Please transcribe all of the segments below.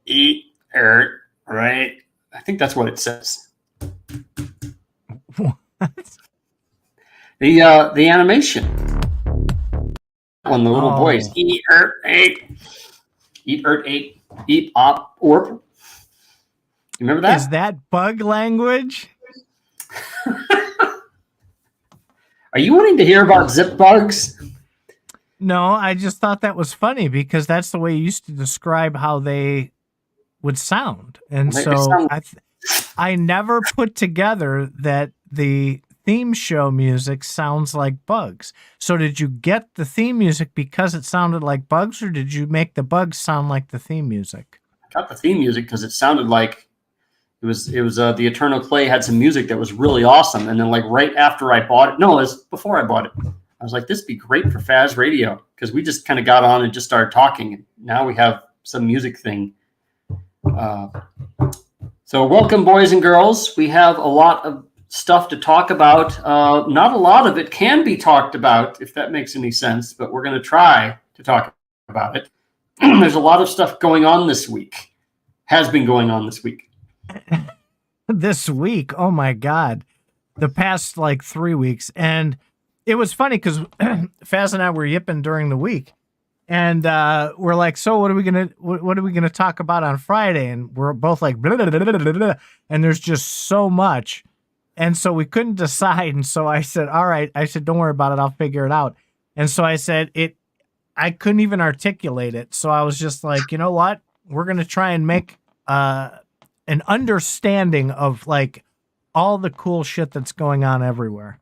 eat, right? I think that's what it says. What? The animation. When the little boys eat, eat, op, orp. You remember that? Is that bug language? Are you wanting to hear about Zipbugs? No, I just thought that was funny because that's the way you used to describe how they would sound. And so I never put together that the theme show music sounds like bugs. So did you get the theme music because it sounded like bugs, or did you make the bugs sound like the theme music? I got the theme music because it sounded like it was the Eternal Clay had some music that was really awesome. And then like right after I bought it, no, it was before I bought it, I was like, this would be great for Faz Radio, because we just kind of got on and just started talking. And now we have some music thing. So welcome, boys and girls. We have a lot of stuff to talk about. Not a lot of it can be talked about, if that makes any sense, but we're going to try to talk about it. There's a lot of stuff going on this week. Has been going on this week. This week, oh my God. The past like 3 weeks. And it was funny because Faz and I were yipping during the week. And we're like, so what are we gonna talk about on Friday? And we're both like, blah, blah, blah, blah, blah, blah. And there's just so much. And so we couldn't decide. And so I said, all right. I said, don't worry about it. I'll figure it out. And so I said, I couldn't even articulate it. So I was just like, you know what? We're going to try and make an understanding of like all the cool shit that's going on everywhere.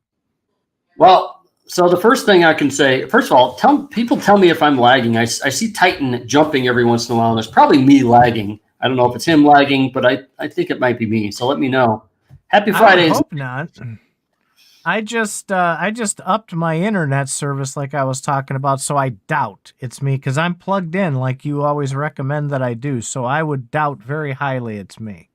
Well, so the first thing I can say, first of all, people tell me if I'm lagging. I see Titan jumping every once in a while, and it's probably me lagging. I don't know if it's him lagging, but I think it might be me. So let me know. Happy Fridays. I hope not. I just upped my internet service like I was talking about, so I doubt it's me because I'm plugged in like you always recommend that I do. So I would doubt very highly it's me.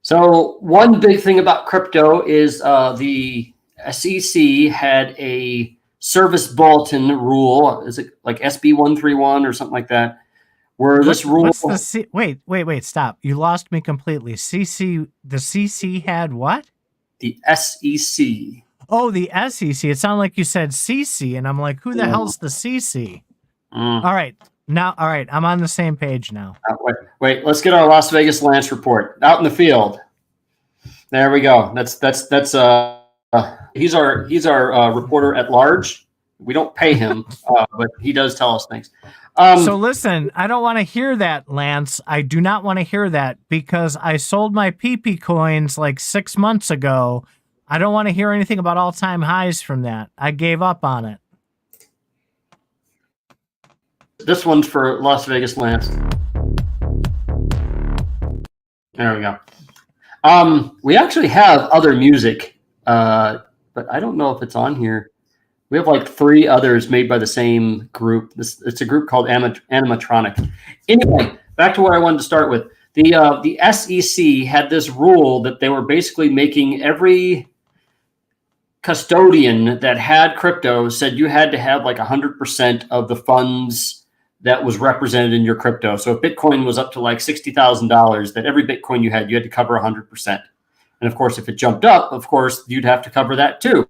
So one big thing about crypto is the SEC had a service bulletin rule. Is it like SB 131 or something like that? Where this rule. What's the wait, stop. You lost me completely. The CC had what? The SEC. Oh, the SEC. It sounded like you said CC, and I'm like, who the hell's the CC? All right. I'm on the same page now. Wait. Let's get our Las Vegas Lance report out in the field. There we go. That's he's our reporter at large. We don't pay him, but he does tell us things. So listen, I don't want to hear that, Lance. I do not want to hear that because I sold my PP coins like 6 months ago. I don't want to hear anything about all-time highs from that. I gave up on it. This one's for Las Vegas Lance. There we go. We actually have other music, but I don't know if it's on here. We have like 3 others made by the same group. It's a group called Animatronic. Anyway, back to what I wanted to start with. The SEC had this rule that they were basically making every custodian that had crypto said you had to have like 100% of the funds that was represented in your crypto. So if Bitcoin was up to like $60,000, that every Bitcoin you had to cover 100%. And of course, if it jumped up, of course, you'd have to cover that too.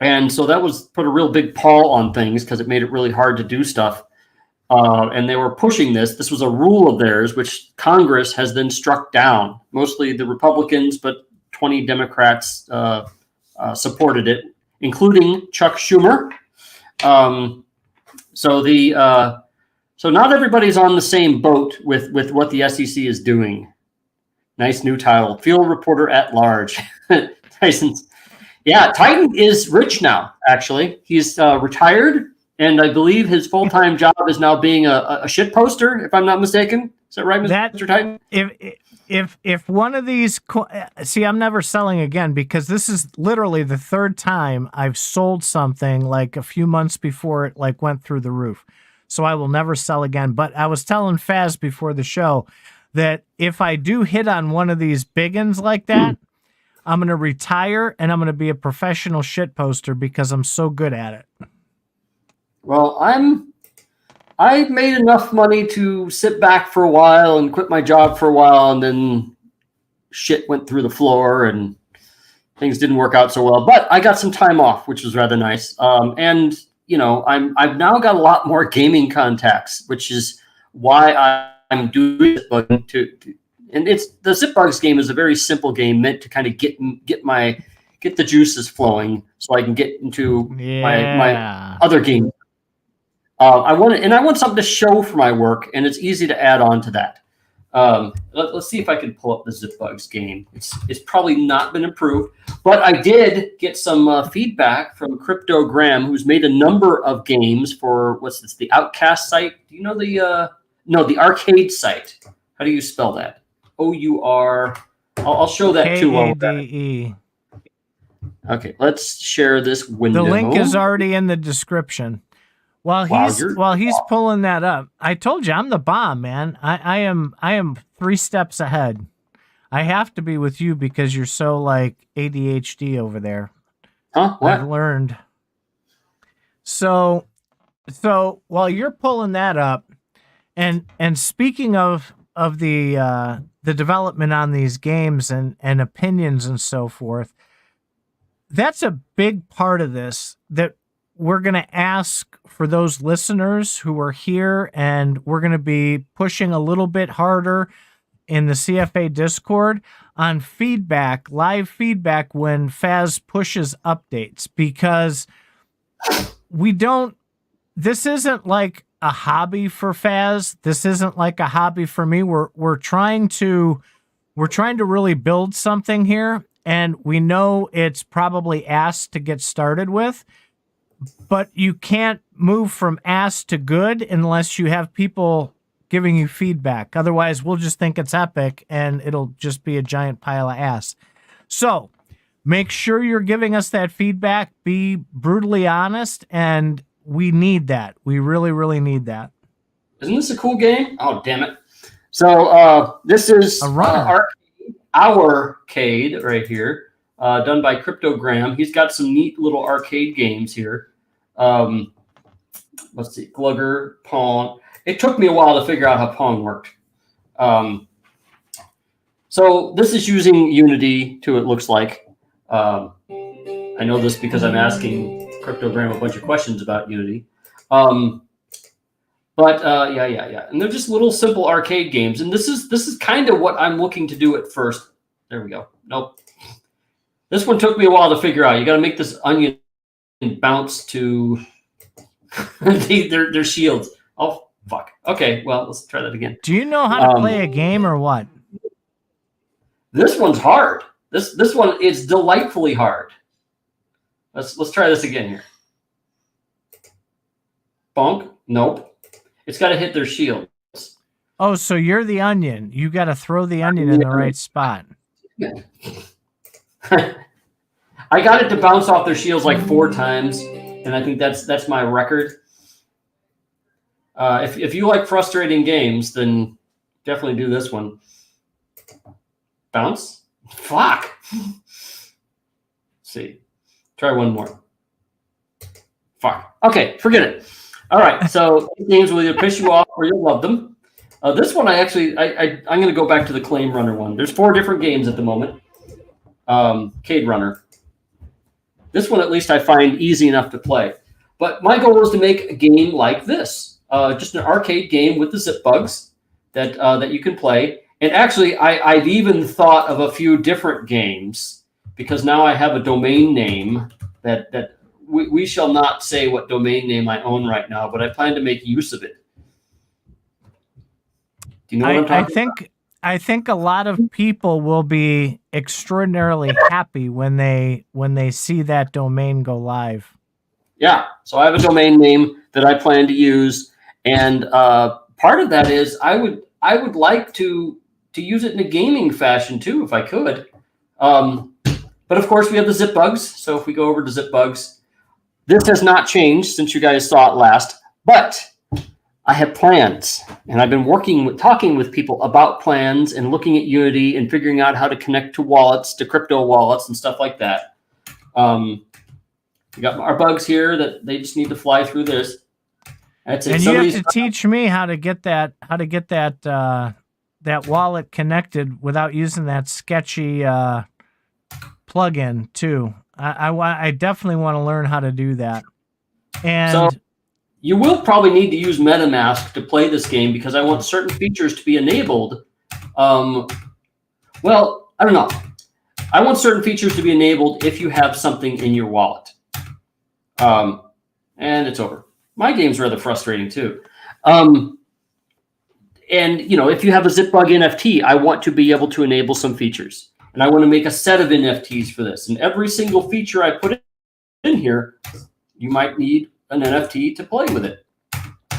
And so that was put a real big pall on things because it made it really hard to do stuff. And they were pushing this. This was a rule of theirs, which Congress has then struck down. Mostly the Republicans, but 20 Democrats supported it, including Chuck Schumer. So not everybody's on the same boat with what the SEC is doing. Nice new title, Field Reporter at Large. Tyson's. Yeah, Titan is rich now, actually. He's retired, and I believe his full-time job is now being a shit poster, if I'm not mistaken. Is that right, Mr. Titan? If one of these... See, I'm never selling again because this is literally the 3rd time I've sold something like a few months before it like went through the roof. So I will never sell again. But I was telling Faz before the show that if I do hit on one of these big ones like that, I'm going to retire and I'm going to be a professional shit poster because I'm so good at it. Well, I'm I made enough money to sit back for a while and quit my job for a while, and then shit went through the floor and things didn't work out so well. But I got some time off, which was rather nice. And I've now got a lot more gaming contacts, which is why I'm doing Zipbugs and it's the Zipbugs game is a very simple game meant to kind of get the juices flowing so I can get into my other game. I want something to show for my work, and it's easy to add on to that. Let's see if I can pull up the Zipbugs game. It's probably not been improved, but I did get some feedback from Cryptogram, who's made a number of games for the Outcast site. Do you know the Ourkade site? How do you spell that? O-U-R. I'll show that too. K-A-D-E. Okay, let's share this window. The link is already in the description. While he's pulling that up, I told you I'm the bomb, man. I am 3 steps ahead. I have to be with you because you're so like ADHD over there. Huh? What? I've learned. So while you're pulling that up, and speaking of the development on these games and opinions and so forth, that's a big part of this that we're going to ask for those listeners who are here, and we're going to be pushing a little bit harder in the CFA Discord on feedback, live feedback when Faz pushes updates, because this isn't like a hobby for Faz. This isn't like a hobby for me. We're trying to really build something here, and we know it's probably asked to get started with, but you can't move from ass to good unless you have people giving you feedback. Otherwise, we'll just think it's epic and it'll just be a giant pile of ass. So make sure you're giving us that feedback. Be brutally honest, and we need that. We really, really need that. Isn't this a cool game? Oh, damn it. So this is Ourkade right here, done by Cryptogram. He's got some neat little arcade games here. Let's see, Glugger, Pong. It took me a while to figure out how Pong worked. So this is using Unity too, it looks like. I know this because I'm asking Cryptogram a bunch of questions about Unity. Yeah. And they're just little simple arcade games. And this is kind of what I'm looking to do at first. There we go. Nope. This one took me a while to figure out. You got to make this onion bounce to their shields. Oh, fuck. Okay, well, let's try that again. Do you know how to play a game or what? This one's hard. This one is delightfully hard. Let's try this again here. Bonk. Nope. It's got to hit their shields. Oh, so you're the onion. You got to throw the onion in the right spot. I got it to bounce off their shields like 4 times, and I think that's my record. If you like frustrating games, then definitely do this one. Bounce? Fuck. Let's see. Try one more. Fuck. Okay, forget it. All right, so these games will either piss you off or you'll love them. This one I'm going to go back to the Claim Runner one. There's 4 different games at the moment. Cade Runner. This one, at least, I find easy enough to play. But my goal is to make a game like this, just an arcade game with the Zipbugs that you can play. And actually, I've even thought of a few different games because now I have a domain name that we shall not say what domain name I own right now, but I plan to make use of it. Do you know what I'm talking about? I think a lot of people will be extraordinarily happy when they see that domain go live. Yeah, so I have a domain name that I plan to use, and part of that is I would like to use it in a gaming fashion too, if I could. But of course, we have the Zipbugs. So if we go over to Zipbugs, this has not changed since you guys saw it last, but I have plans, and I've been talking with people about plans and looking at Unity and figuring out how to connect to wallets, to crypto wallets and stuff like that. We got our bugs here that they just need to fly through this. That's And you have to teach me how to get that that wallet connected without using that sketchy plugin too. I definitely want to learn how to do that. And so you will probably need to use MetaMask to play this game because I want certain features to be enabled. Well, I don't know. I want certain features to be enabled if you have something in your wallet. And it's over. My game's rather frustrating too. And if you have a Zipbug NFT, I want to be able to enable some features. And I want to make a set of NFTs for this. And every single feature I put in here, you might need an NFT to play with it.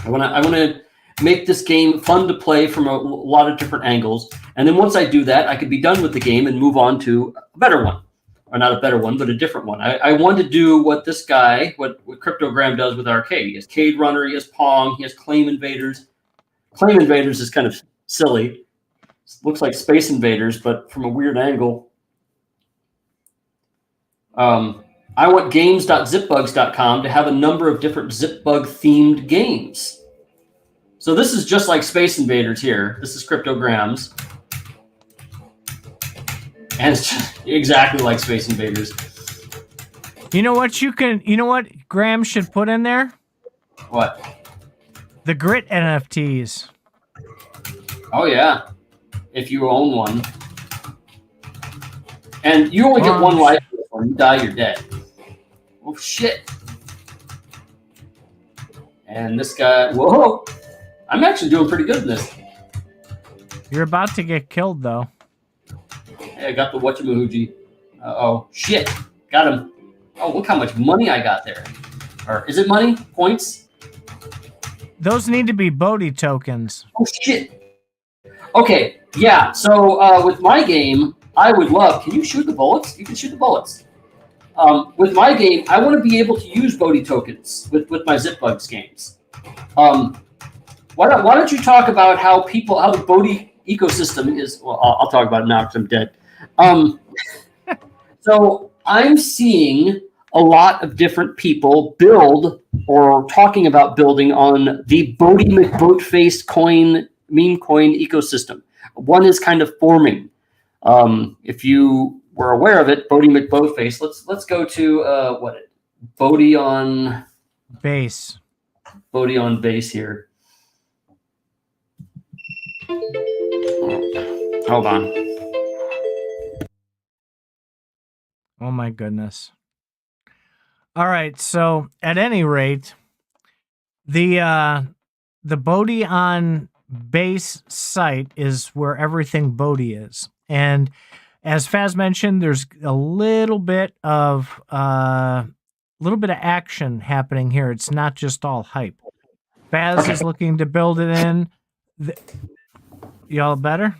I want to make this game fun to play from a lot of different angles. And then once I do that, I could be done with the game and move on to a better one. Or not a better one, but a different one. I want to do what this guy, what Cryptogram does with Ourkade. He has Cade Runner, he has Pong, he has Claim Invaders. Claim Invaders is kind of silly. It looks like Space Invaders, but from a weird angle. I want games.zipbugs.com to have a number of different Zipbug-themed games. So this is just like Space Invaders here. This is Cryptograms. And it's just exactly like Space Invaders. you know what Graham should put in there? What? The grit NFTs. Oh, yeah. If you own one. And you only get one life. When you die, you're dead. Oh, shit. And this guy, whoa. I'm actually doing pretty good in this. You're about to get killed, though. Hey, I got the whatchamahoochie. Uh-oh. Shit. Got him. Oh, look how much money I got there. Or is it money? Points? Those need to be Boaty tokens. Oh, shit. Okay. Yeah. So with my game, I would love... Can you shoot the bullets? You can shoot the bullets. With my game, I want to be able to use Boaty tokens with my Zipbugs games. Why don't you talk about how the Boaty ecosystem is? Well, I'll talk about it now because I'm dead. So I'm seeing a lot of different people build or talking about building on the Boaty McBoatface meme coin ecosystem. One is kind of forming. If you were aware of it, Boaty McBoatface. Let's go to Boaty on base. Boaty on base here. Hold on. Oh my goodness. All right, so at any rate, the Boaty on base site is where everything Boaty is. And as Faz mentioned, there's a little bit of action happening here. It's not just all hype. Faz is looking to build it in. Y'all better?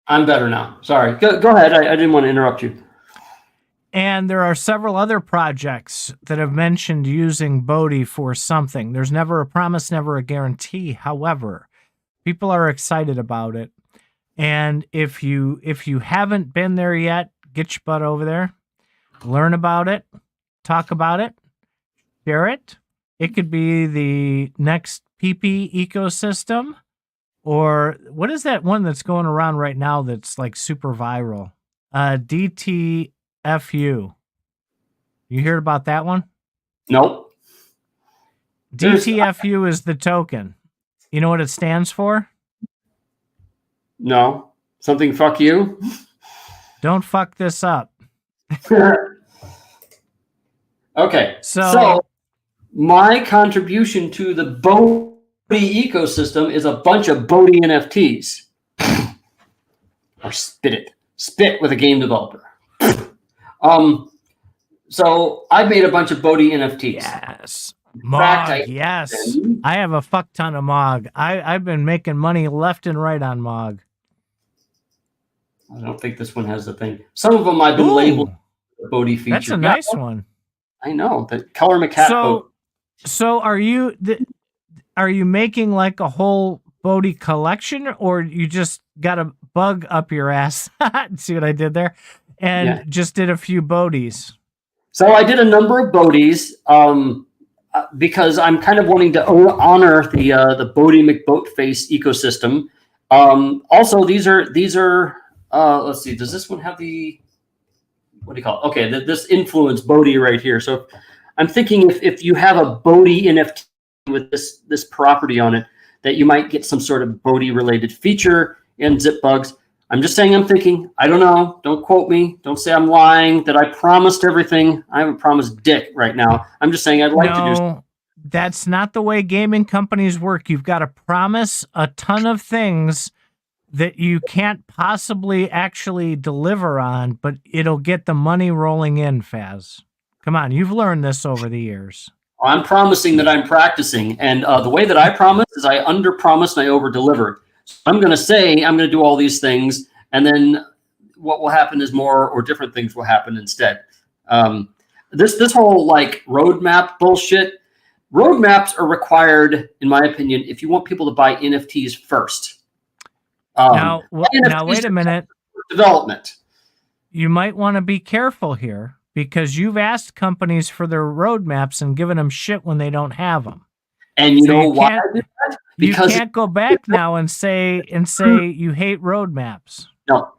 I'm better now. Sorry. Go ahead. I didn't want to interrupt you. And there are several other projects that have mentioned using Boaty for something. There's never a promise, never a guarantee. However, people are excited about it. And if you haven't been there yet, get your butt over there, learn about it, talk about it, share it. It could be the next PP ecosystem, or what is that one that's going around right now that's like super viral? DTFU. You heard about that one? Nope. DTFU is the token. You know what it stands for? No. Something fuck you? Don't fuck this up. Okay. So my contribution to the Boaty ecosystem is a bunch of Boaty NFTs. Or spit it. Spit with a game developer. So I made a bunch of Boaty NFTs. Yes. Mog, yes. I have a fuck ton of Mog. I've been making money left and right on Mog. I don't think this one has the thing. Some of them I've been labeled Boaty feature. That's a nice one. I know. The Color McCat boat. So are you making like a whole Boaty collection, or you just got a bug up your ass? See what I did there? And just did a few Boaties. So I did a number of Boaties. because I'm kind of wanting to honor the Boaty McBoatface ecosystem. Also, these are let's see, does this one have the, what do you call it? Okay, this influence Boaty right here. So I'm thinking if you have a Boaty NFT with this property on it, that you might get some sort of Boaty related feature in Zipbugs. I'm just saying, I'm thinking, I don't know. Don't quote me. Don't say I'm lying, that I promised everything. I haven't promised dick right now. I'm just saying I'd like to do something. That's not the way gaming companies work. You've got to promise a ton of things that you can't possibly actually deliver on, but it'll get the money rolling in, Faz. Come on, you've learned this over the years. I'm promising that I'm practicing, and the way that I promise is I under-promise and I over-deliver. So I'm going to say I'm going to do all these things, and then what will happen is more or different things will happen instead. This whole like roadmap bullshit. Roadmaps are required, in my opinion, if you want people to buy NFTs first. Now, wait a minute. Development. You might want to be careful here, because you've asked companies for their roadmaps and given them shit when they don't have them. And you know why I do that? Because you can't go back now and say you hate roadmaps. No,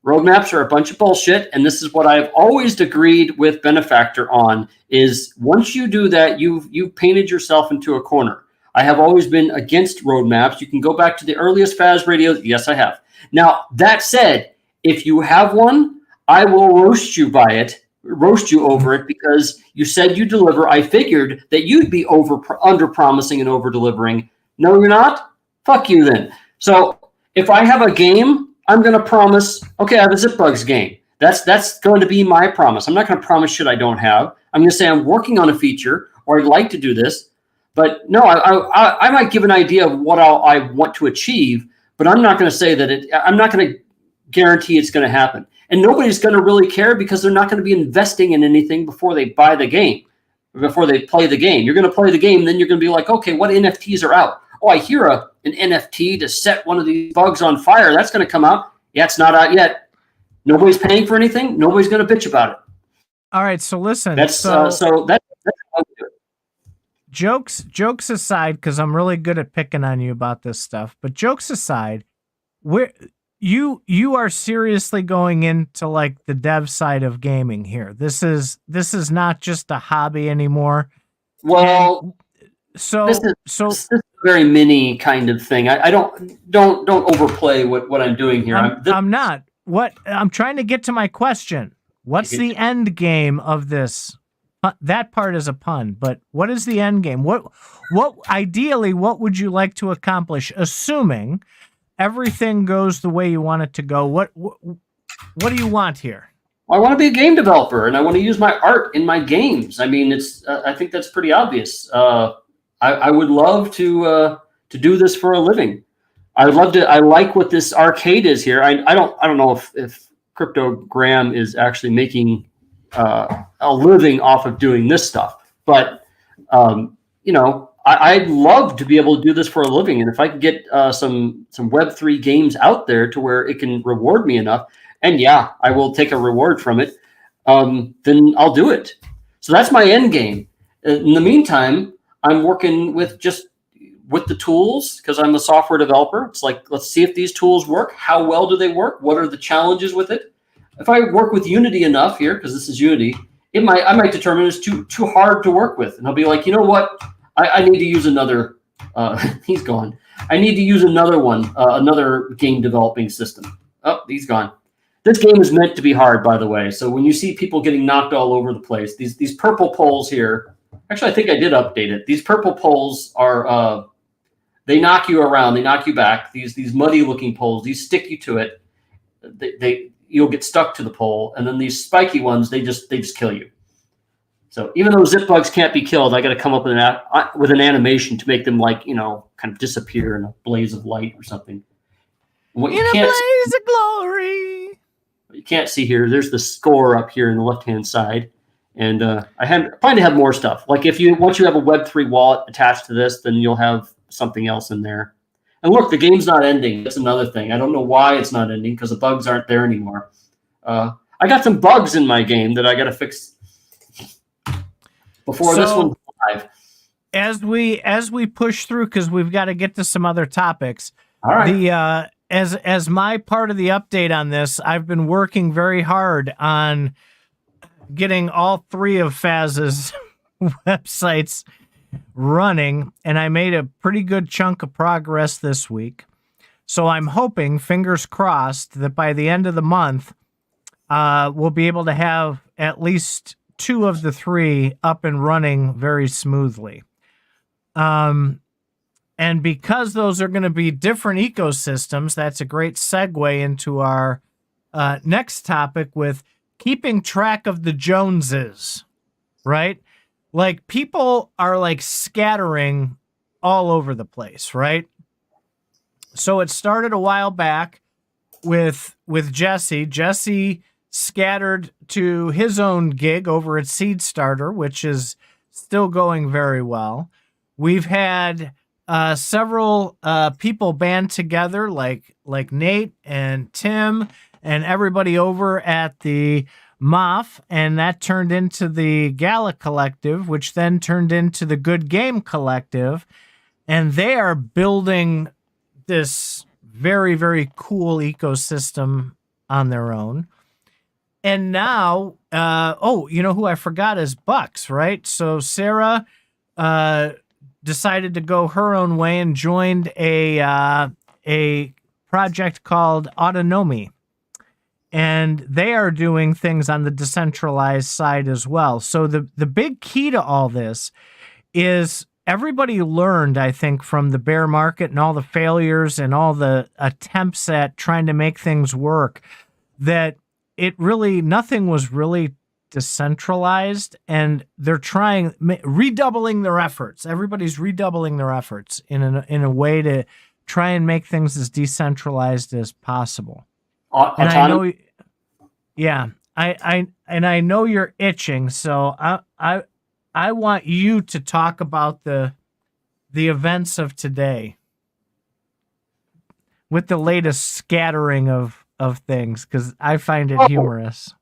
roadmaps are a bunch of bullshit, and this is what I've always agreed with Benefactor on, is once you do that, you've painted yourself into a corner. I have always been against roadmaps. You can go back to the earliest Faz radios. Yes, I have. Now, that said, if you have one, I will roast you over it, because you said you deliver. I figured that you'd be under promising and over delivering. No, you're not. Fuck you then. So if I have a game, I'm going to promise, okay, I have a Zipbugs game. That's going to be my promise. I'm not going to promise shit I don't have. I'm going to say I'm working on a feature, or I'd like to do this. But no, I might give an idea of what I want to achieve, but I'm not going to say that I'm not going to guarantee it's going to happen. And nobody's going to really care, because they're not going to be investing in anything before they buy the game, before they play the game. You're going to play the game, then you're going to be like, okay, what NFTs are out? Oh, I hear an NFT to set one of these bugs on fire. That's going to come out. Yeah, it's not out yet. Nobody's paying for anything. Nobody's going to bitch about it. All right, so listen. That's that's how we do it. Jokes aside, because I'm really good at picking on you about this stuff, but jokes aside, you are seriously going into like the dev side of gaming here. This is not just a hobby anymore. Well, this is a very mini kind of thing. I don't overplay what I'm doing here. I'm not. I'm trying to get to my question. What's the end game of this? That part is a pun, but what is the end game? What ideally, what would you like to accomplish, assuming everything goes the way you want it to go? What do you want here? I want to be a game developer, and I want to use my art in my games. I mean, I think that's pretty obvious. I would love to do this for a living. I would love to. I like what this Ourkade is here. I don't know if Cryptogram is actually making a living off of doing this stuff, but I'd love to be able to do this for a living. And if I could get some Web3 games out there to where it can reward me enough, and yeah, I will take a reward from it, then I'll do it. So that's my end game. In the meantime, I'm working with the tools, because I'm a software developer. It's like, let's see if these tools work. How well do they work? What are the challenges with it? If I work with Unity enough here, because this is Unity, I might determine it's too hard to work with. And I'll be like, you know what? I need to use another, he's gone. I need to use another one, another game developing system. Oh, he's gone. This game is meant to be hard, by the way. So when you see people getting knocked all over the place, these purple poles here, actually, I think I did update it. These purple poles are, they knock you around, they knock you back. These muddy looking poles, these stick you to it. You'll get stuck to the pole. And then these spiky ones, they just kill you. So even though Zipbugs can't be killed, I got to come up with an animation to make them kind of disappear in a blaze of light or something. In a blaze of glory. What you can't see here, there's the score up here in the left-hand side. And I plan to have more stuff. Like once you have a Web3 wallet attached to this, then you'll have something else in there. And look, the game's not ending. That's another thing. I don't know why it's not ending, because the bugs aren't there anymore. I got some bugs in my game that I got to fix before this one's live. as we push through, because we've got to get to some other topics. All right. The as my part of the update on this, I've been working very hard on getting all three of Faz's websites running, and I made a pretty good chunk of progress this week. So I'm hoping, fingers crossed, that by the end of the month, we'll be able to have at least two of the three up and running very smoothly. And because those are going to be different ecosystems, that's a great segue into our next topic with keeping track of the Joneses, right? Like, people are like scattering all over the place, right? So it started a while back with Jesse. Jesse scattered to his own gig over at Seedstarter, which is still going very well. We've had several people band together, like Nate and Tim and everybody over at the MOF, and that turned into the Gala Collective, which then turned into the Good Game Collective, and they are building this very, very cool ecosystem on their own. And now, you know who I forgot is Bucks, right? So Sarah decided to go her own way and joined a project called Autonomi. And they are doing things on the decentralized side as well. So the big key to all this is everybody learned, I think, from the bear market and all the failures and all the attempts at trying to make things work, that nothing was really decentralized, and they're redoubling their efforts. Everybody's redoubling their efforts in a way to try and make things as decentralized as possible. And I know, I know you're itching, so I want you to talk about the events of today with the latest scattering of things, because I find it humorous.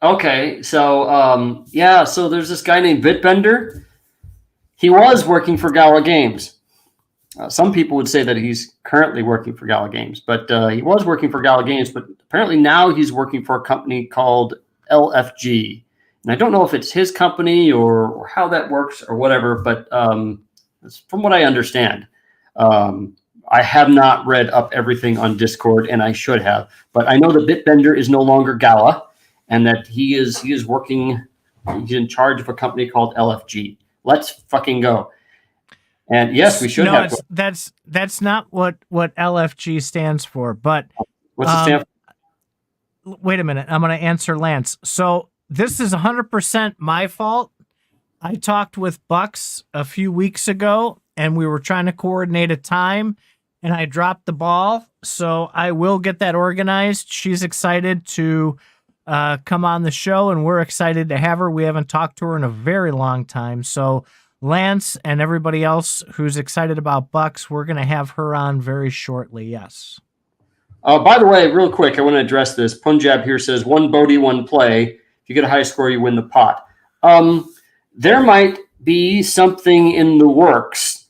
Okay, so so there's this guy named Bitbender. He was working for Gala Games. Some people would say that he's currently working for Gala Games, but he was working for Gala Games, but apparently now he's working for a company called LFG. And I don't know if it's his company or how that works or whatever, but from what I understand, I have not read up everything on Discord, and I should have, but I know that Bitbender is no longer Gala, and that he is working, he's in charge of a company called LFG. Let's fucking go. And yes, we should have. That's not what LFG stands for, but what's it stand for? Wait a minute. I'm going to answer Lance. So this is 100% my fault. I talked with Bucks a few weeks ago, and we were trying to coordinate a time, and I dropped the ball. So I will get that organized. She's excited to come on the show, and we're excited to have her. We haven't talked to her in a very long time. So Lance and everybody else who's excited about Bucks, we're going to have her on very shortly. Yes. By the way, real quick, I want to address this. Punjab here says, one Boaty, one play. If you get a high score, you win the pot. There might be something in the works,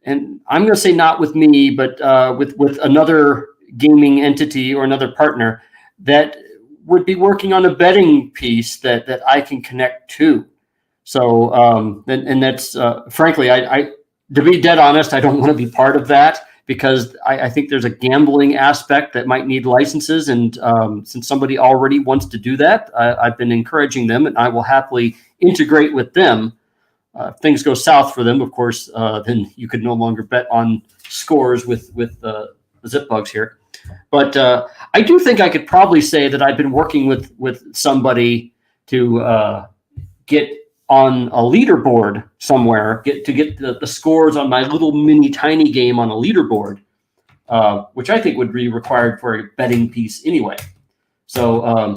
and I'm going to say not with me, but with another gaming entity or another partner that would be working on a betting piece that I can connect to. So, and that's, frankly, I to be dead honest, I don't want to be part of that, because I think there's a gambling aspect that might need licenses. And since somebody already wants to do that, I've been encouraging them, and I will happily integrate with them. If things go south for them, of course, then you could no longer bet on scores with the Zipbugs here. But I do think I could probably say that I've been working with somebody to get on a leaderboard somewhere, get the scores on my little mini tiny game on a leaderboard, which I think would be required for a betting piece anyway. So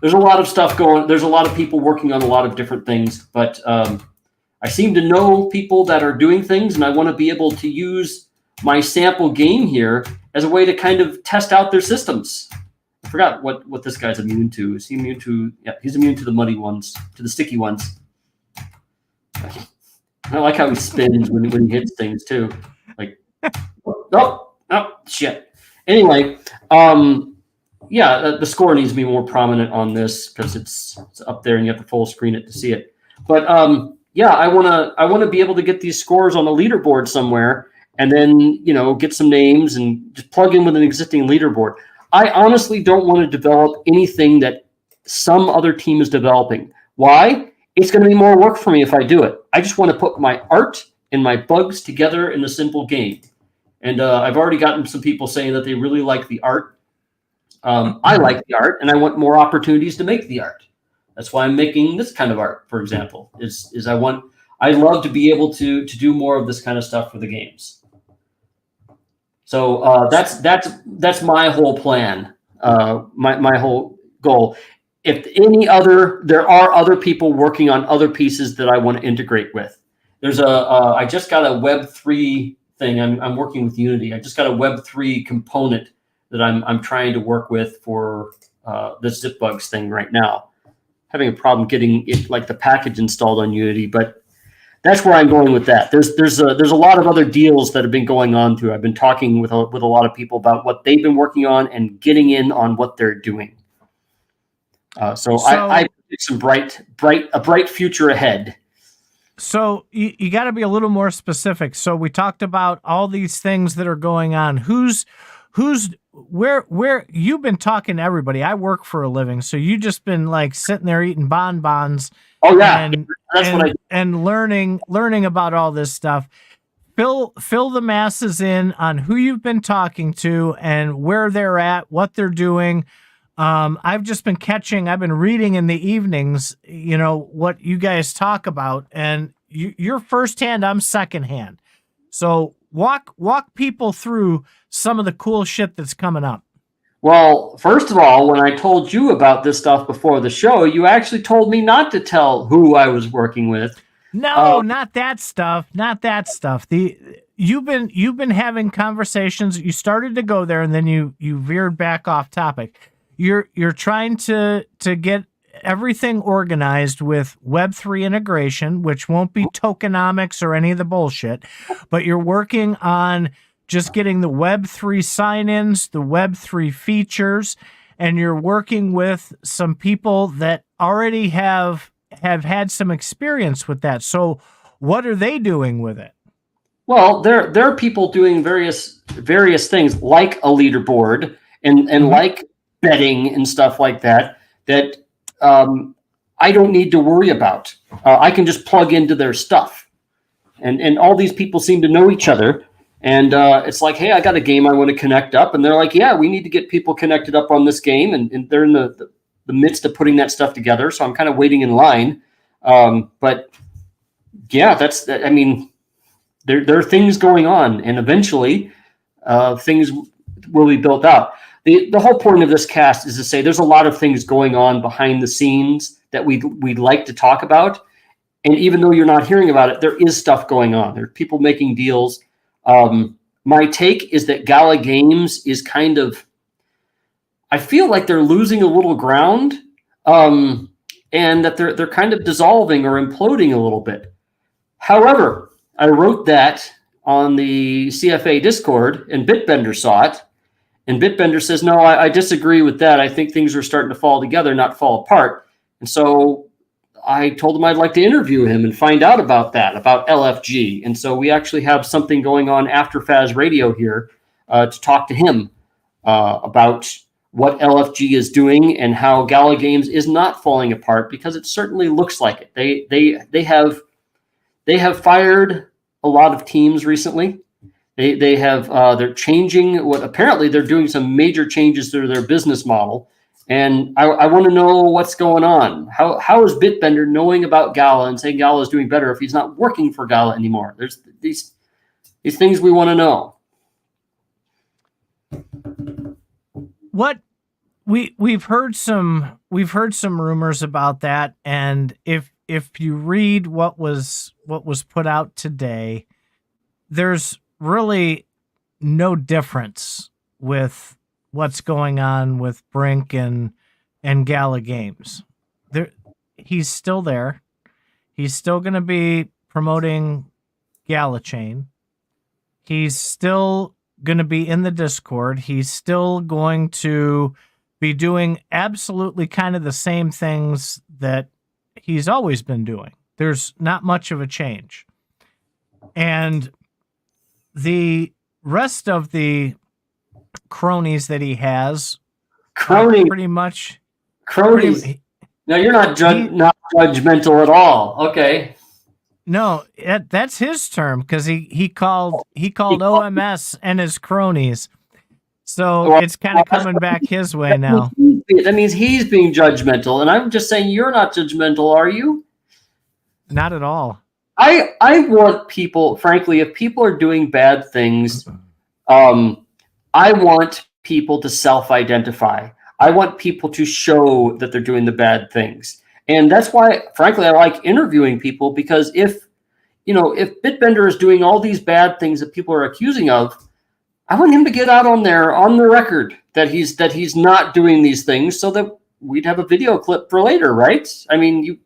there's a lot of stuff going. There's a lot of people working on a lot of different things, but I seem to know people that are doing things, and I want to be able to use my sample game here as a way to kind of test out their systems. I forgot what this guy's immune to. Is he immune to? Yeah, he's immune to the muddy ones, to the sticky ones. I like how he spins when he hits things too. Like, oh, shit. Anyway, yeah, the score needs to be more prominent on this because it's up there and you have to full screen it to see it. But yeah, I wanna be able to get these scores on a leaderboard somewhere, and then get some names and just plug in with an existing leaderboard. I honestly don't want to develop anything that some other team is developing. Why? It's going to be more work for me if I do it. I just want to put my art and my bugs together in a simple game. And I've already gotten some people saying that they really like the art. I like the art, and I want more opportunities to make the art. That's why I'm making this kind of art, for example. I love to be able to do more of this kind of stuff for the games. So that's my whole plan, my whole goal. If there are other people working on other pieces that I want to integrate with. I just got a Web3 thing. I'm working with Unity. I just got a Web3 component that I'm trying to work with for the Zipbugs thing right now. Having a problem getting it, like the package installed on Unity, but that's where I'm going with that. There's a lot of other deals that have been going on too. I've been talking with a lot of people about what they've been working on and getting in on what they're doing. So I some a bright future ahead. So you got to be a little more specific. So we talked about all these things that are going on. Where you've been talking to everybody. I work for a living, so you just been like sitting there eating bonbons. Oh yeah, that's what I do. And learning about all this stuff. Fill the masses in on who you've been talking to and where they're at, what they're doing. I've just been I've been reading in the evenings, what you guys talk about, and you're firsthand, I'm secondhand. So walk people through some of the cool shit that's coming up. Well, first of all, when I told you about this stuff before the show, you actually told me not to tell who I was working with. No, not that stuff. Not that stuff. You've been having conversations. You started to go there, and then you veered back off topic. You're trying to get everything organized with Web3 integration, which won't be tokenomics or any of the bullshit, but you're working on just getting the Web3 sign-ins, the Web3 features, and you're working with some people that already have had some experience with that. So what are they doing with it? Well, there are people doing various things like a leaderboard and like betting and stuff like that I don't need to worry about. I can just plug into their stuff. And all these people seem to know each other. And it's like, hey, I got a game I want to connect up. And they're like, yeah, we need to get people connected up on this game. And they're in the midst of putting that stuff together. So I'm kind of waiting in line. But yeah, there are things going on. And eventually things will be built out. The whole point of this cast is to say there's a lot of things going on behind the scenes that we'd like to talk about. And even though you're not hearing about it, there is stuff going on. There are people making deals. My take is that Gala Games is kind of, I feel like they're losing a little ground, and that they're kind of dissolving or imploding a little bit. However, I wrote that on the CFA Discord, and Bitbender saw it. And Bitbender says, no, I disagree with that. I think things are starting to fall together, not fall apart. And so I told him I'd like to interview him and find out about that, about LFG. And so we actually have something going on after Faz Radio here to talk to him about what LFG is doing and how Gala Games is not falling apart, because it certainly looks like it. They have fired a lot of teams recently. They're changing apparently they're doing some major changes to their business model. And I want to know what's going on. How is Bitbender knowing about Gala and saying Gala is doing better if he's not working for Gala anymore? There's these things we want to know. What we've heard some rumors about that, and if you read what was put out today, there's really no difference with what's going on with Brink and Gala Games. He's still there. He's still going to be promoting Gala chain. He's still going to be in the Discord. He's still going to be doing absolutely kind of the same things that he's always been doing. There's not much of a change. And the rest of the cronies that he has, pretty much cronies. No, you're not not judgmental at all. Okay. No, that's his term, because he called OMS and his cronies. So it's kind of coming back his way now. That means he's being judgmental, and I'm just saying you're not judgmental, are you? Not at all. I want people, frankly, if people are doing bad things, I want people to self-identify. I want people to show that they're doing the bad things. And that's why, frankly, I like interviewing people, because if Bitbender is doing all these bad things that people are accusing of, I want him to get out on the record that he's not doing these things, so that we'd have a video clip for later, right? I mean,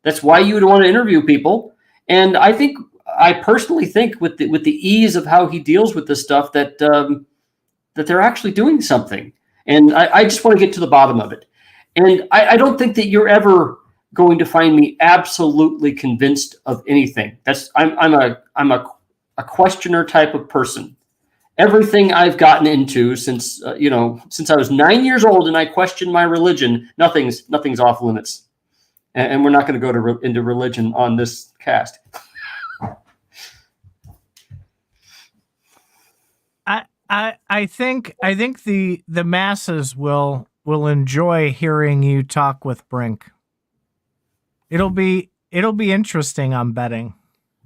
that's why you would want to interview people. And I personally think with the ease of how he deals with this stuff, that they're actually doing something. And I just want to get to the bottom of it. And I don't think that you're ever going to find me absolutely convinced of anything. I'm a questioner type of person. Everything I've gotten into since I was 9 years old and I questioned my religion, nothing's off limits. And we're not going to go into religion on this cast. I think the masses will enjoy hearing you talk with Brink. It'll be interesting, I'm betting.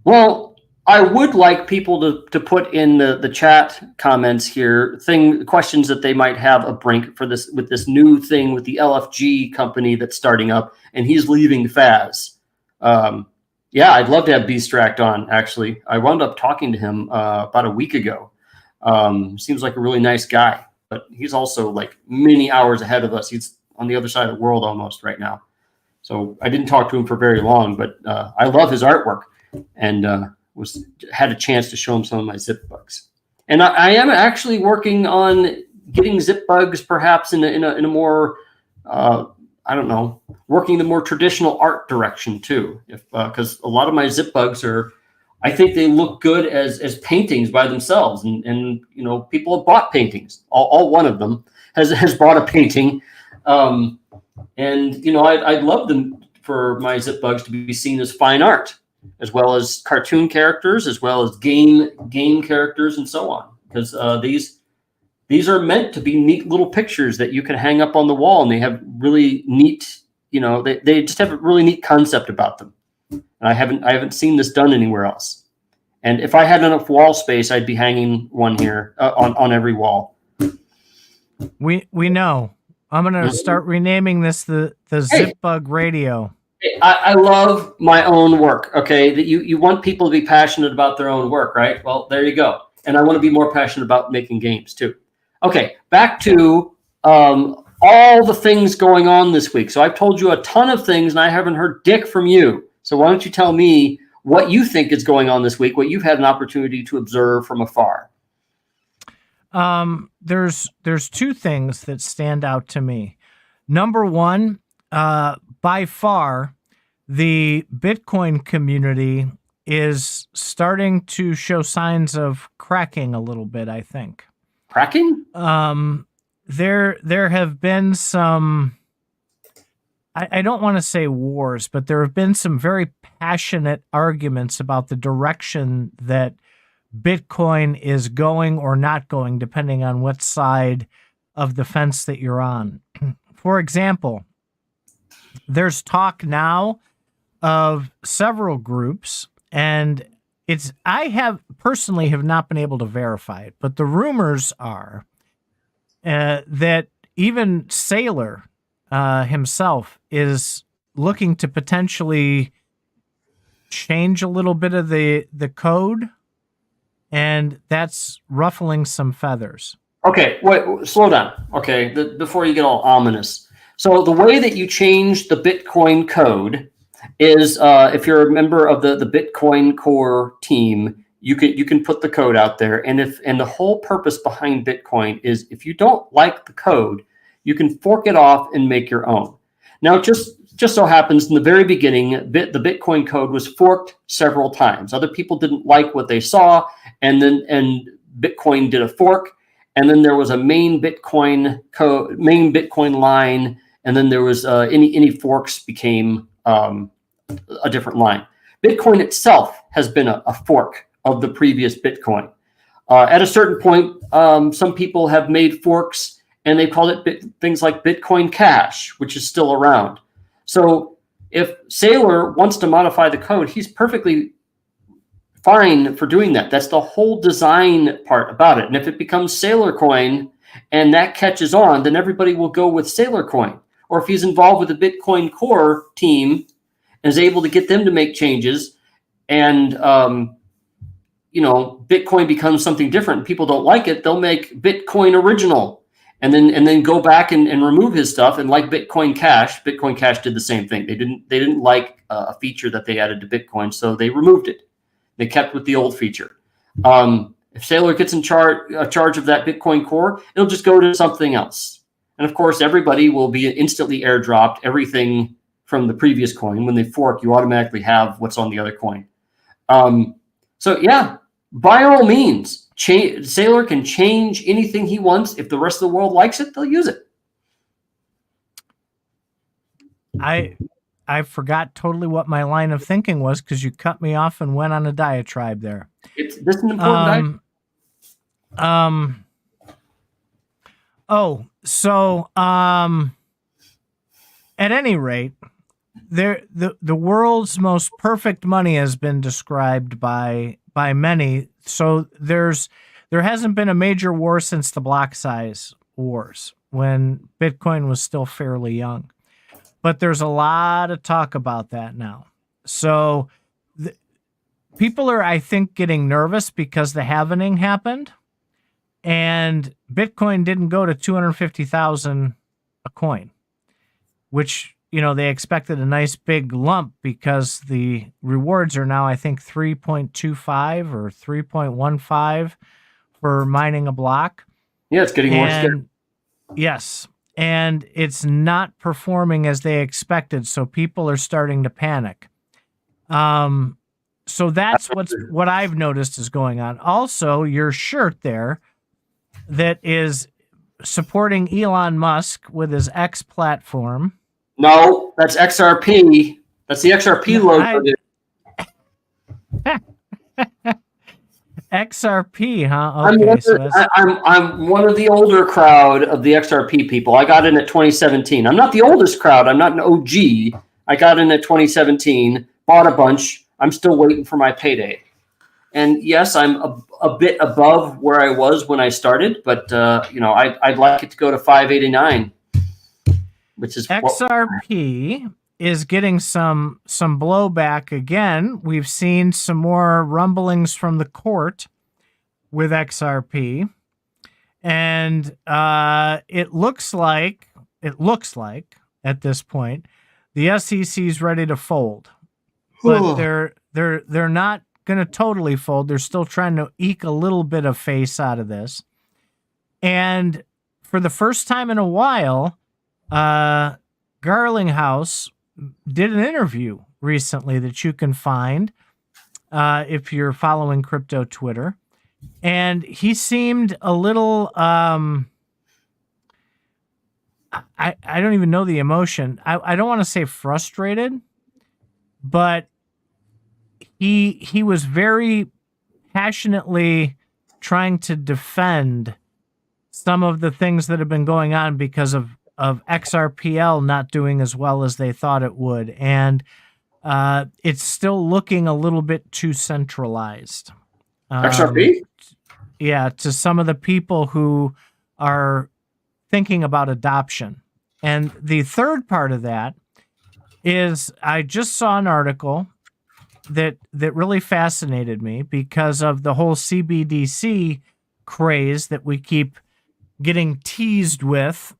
Well, I would like people to put in the chat comments here questions that they might have of Brink with this new thing with the LFG company that's starting up, and he's leaving Faz. Yeah, I'd love to have Bstract on, actually. I wound up talking to him about a week ago. Seems like a really nice guy, but he's also like many hours ahead of us. He's on the other side of the world almost right now. So I didn't talk to him for very long, but I love his artwork, and had a chance to show him some of my Zipbugs. And I am actually working on getting Zipbugs perhaps in a more, working the more traditional art direction too. Because a lot of my Zipbugs I think they look good as paintings by themselves, and people have bought paintings. All one of them has bought a painting, and I'd love them for my Zipbugs to be seen as fine art, as well as cartoon characters, as well as game characters, and so on. Because these are meant to be neat little pictures that you can hang up on the wall, and they have really neat. They just have a really neat concept about them. And I haven't seen this done anywhere else. And if I had enough wall space, I'd be hanging one here on every wall. We know. I'm gonna start renaming this the Zipbug Radio. I love my own work. Okay, that you want people to be passionate about their own work, right? Well, there you go. And I want to be more passionate about making games too. Okay, back to all the things going on this week. So I've told you a ton of things, and I haven't heard dick from you. So why don't you tell me what you think is going on this week, what you've had an opportunity to observe from afar? There's two things that stand out to me. Number one, by far, the Bitcoin community is starting to show signs of cracking a little bit, I think. Cracking? There have been some, I don't want to say wars, but there have been some very passionate arguments about the direction that Bitcoin is going or not going, depending on what side of the fence that you're on. For example, there's talk now of several groups, and I personally have not been able to verify it, but the rumors are that even Saylor himself is looking to potentially change a little bit of the code, and that's ruffling some feathers. Okay, wait, slow down. Okay, before you get all ominous. So the way that you change the Bitcoin code is if you're a member of the Bitcoin Core team, you can put the code out there, and the whole purpose behind Bitcoin is if you don't like the code, you can fork it off and make your own. Now, just so happens in the very beginning, the Bitcoin code was forked several times. Other people didn't like what they saw, and Bitcoin did a fork, and then there was a main Bitcoin code, main Bitcoin line, and then there was any forks became a different line. Bitcoin itself has been a fork of the previous Bitcoin. At a certain point, some people have made forks, and they called it things like Bitcoin Cash, which is still around. So if Saylor wants to modify the code, he's perfectly fine for doing that. That's the whole design part about it. And if it becomes Saylor Coin and that catches on, then everybody will go with Saylor Coin. Or if he's involved with the Bitcoin Core team and is able to get them to make changes, and Bitcoin becomes something different, people don't like it, they'll make Bitcoin Original. And then go back and remove his stuff. And like Bitcoin Cash did the same thing. They didn't like a feature that they added to Bitcoin, so they removed it. They kept with the old feature. If Saylor gets in charge of that Bitcoin Core, it'll just go to something else. And of course, everybody will be instantly airdropped everything from the previous coin. When they fork, you automatically have what's on the other coin. So yeah, by all means, Saylor can change anything he wants. If the rest of the world likes it, they'll use it. I forgot totally what my line of thinking was because you cut me off and went on a diatribe there. This is an important diatribe. At any rate, the world's most perfect money has been described by many. So there hasn't been a major war since the block size wars when Bitcoin was still fairly young. But there's a lot of talk about that now. So people are, I think, getting nervous because the halvening happened and Bitcoin didn't go to 250,000 a coin, which, they expected a nice big lump because the rewards are now, I think, 3.25 or 3.15 for mining a block. Yeah, it's getting more scary. Yes. And it's not performing as they expected, so people are starting to panic. So that's what I've noticed is going on. Also, your shirt there that is supporting Elon Musk with his X platform. No, that's XRP. That's the XRP logo. XRP, huh? Okay, I'm one of the older crowd of the XRP people. I got in at 2017. I'm not the oldest crowd. I'm not an OG. I got in at 2017, bought a bunch. I'm still waiting for my payday. And yes, I'm a bit above where I was when I started, but I'd like it to go to 589, which is XRP is getting some blowback again. We've seen some more rumblings from the court with XRP, and it looks like at this point the SEC is ready to fold, but they're not going to totally fold. They're still trying to eke a little bit of face out of this, and for the first time in a while, Garlinghouse did an interview recently that you can find if you're following crypto Twitter. And he seemed a little, I don't even know the emotion. I don't want to say frustrated, but he was very passionately trying to defend some of the things that have been going on because of XRPL not doing as well as they thought it would. And it's still looking a little bit too centralized. XRP? Yeah, to some of the people who are thinking about adoption. And the third part of that is I just saw an article that really fascinated me because of the whole CBDC craze that we keep getting teased with.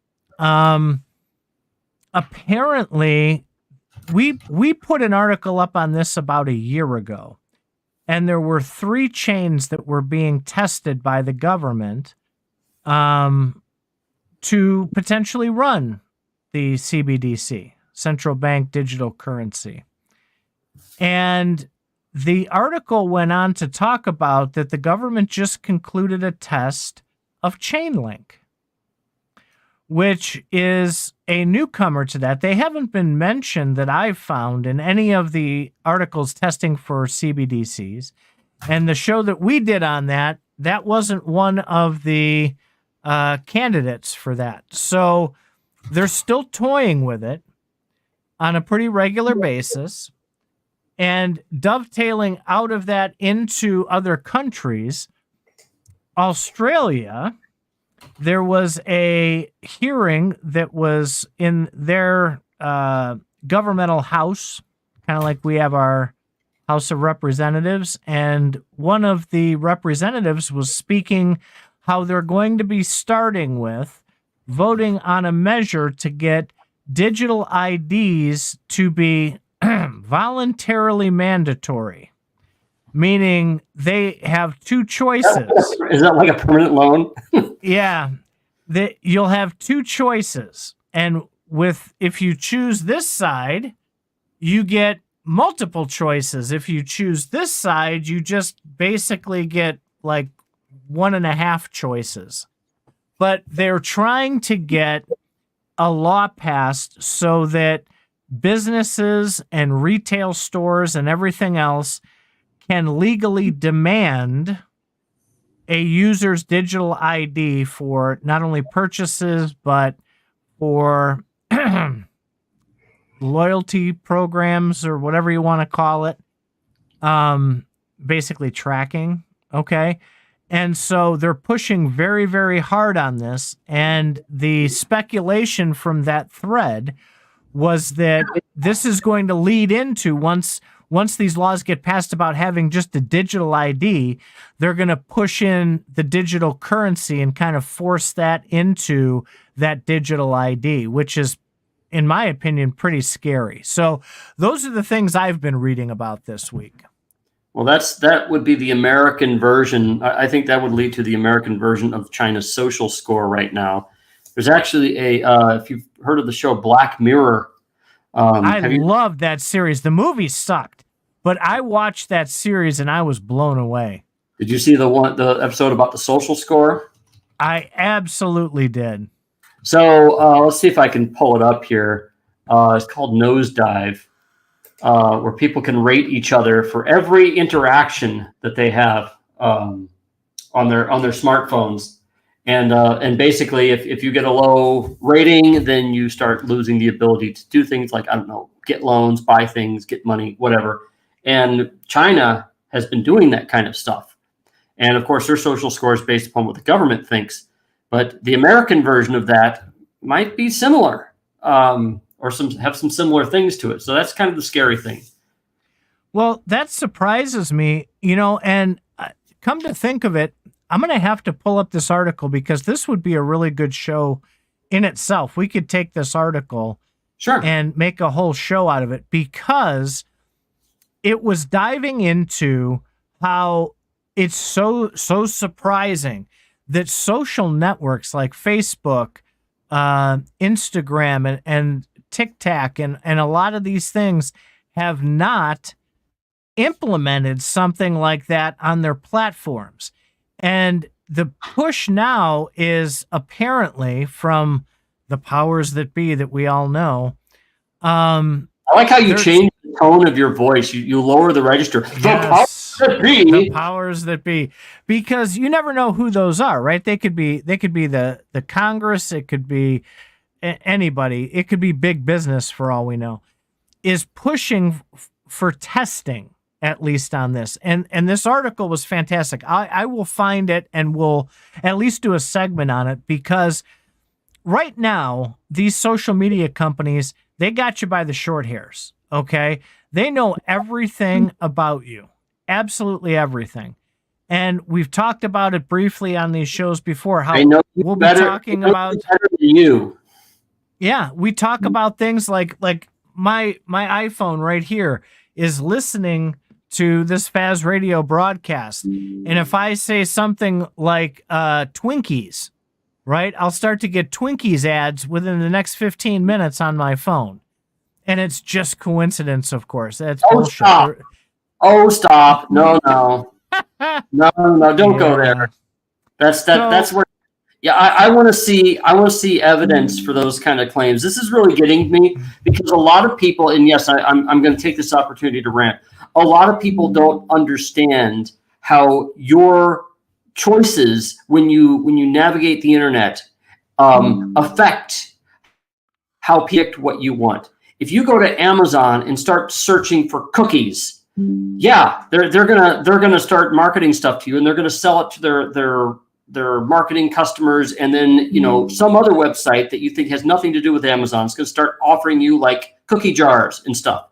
Apparently we put an article up on this about a year ago, and there were 3 chains that were being tested by the government to potentially run the CBDC, central bank digital currency. And the article went on to talk about that the government just concluded a test of Chainlink, which is a newcomer to that. They haven't been mentioned that I've found in any of the articles testing for CBDCs. And the show that we did on that wasn't one of the candidates for that. So they're still toying with it on a pretty regular basis. And dovetailing out of that into other countries, Australia, there was a hearing that was in their governmental house, kind of like we have our House of Representatives. And one of the representatives was speaking how they're going to be starting with voting on a measure to get digital IDs to be voluntarily mandatory, meaning they have 2 choices. Is that like a permanent loan? Yeah, you'll have 2 choices, and if you choose this side, you get multiple choices. If you choose this side, you just basically get like 1.5 choices. But they're trying to get a law passed so that businesses and retail stores and everything else can legally demand a user's digital ID for not only purchases, but for loyalty programs or whatever you want to call it. Basically tracking. Okay. And so they're pushing very, very hard on this. And the speculation from that thread was that this is going to lead into, once these laws get passed about having just a digital ID, they're going to push in the digital currency and kind of force that into that digital ID, which is, in my opinion, pretty scary. So those are the things I've been reading about this week. Well, that would be the American version. I think that would lead to the American version of China's social score right now. There's actually if you've heard of the show Black Mirror. I loved that series. The movie sucked, but I watched that series and I was blown away. Did you see the episode about the social score? I absolutely did. So let's see if I can pull it up here. It's called Nosedive, where people can rate each other for every interaction that they have on their smartphones. And basically, if you get a low rating, then you start losing the ability to do things like, I don't know, get loans, buy things, get money, whatever. And China has been doing that kind of stuff. And of course, their social score is based upon what the government thinks. But the American version of that might be similar, or have some similar things to it. So that's kind of the scary thing. Well, that surprises me, and come to think of it, I'm going to have to pull up this article because this would be a really good show in itself. We could take this article and make a whole show out of it, because it was diving into how it's so surprising that social networks like Facebook, Instagram, and TikTok, and a lot of these things have not implemented something like that on their platforms. And the push now is apparently from the powers that be that we all know. I like how you change the tone of your voice. You lower the register. Yes, the powers that be, because you never know who those are, right? They could be the Congress. It could be anybody. It could be big business for all we know, is pushing for testing, at least on this. And this article was fantastic. I will find it and we'll at least do a segment on it, because right now, these social media companies, they got you by the short hairs, okay? They know everything about you, absolutely everything. And we've talked about it briefly on these shows before, how we'll be talking about better than you. Yeah, we talk about things like my iPhone right here is listening to this FazRadio broadcast. And if I say something like Twinkies, right, I'll start to get Twinkies ads within the next 15 minutes on my phone. And it's just coincidence, of course. That's bullshit. Stop. No. Don't go there. That's where. Yeah, I want to see evidence for those kind of claims. This is really getting me because a lot of people, and yes, I'm going to take this opportunity to rant. A lot of people don't understand how your choices when you navigate the internet affect how picked what you want. If you go to Amazon and start searching for cookies, yeah, they're gonna start marketing stuff to you, and they're gonna sell it to their marketing customers, and then some other website that you think has nothing to do with Amazon is gonna start offering you like cookie jars and stuff.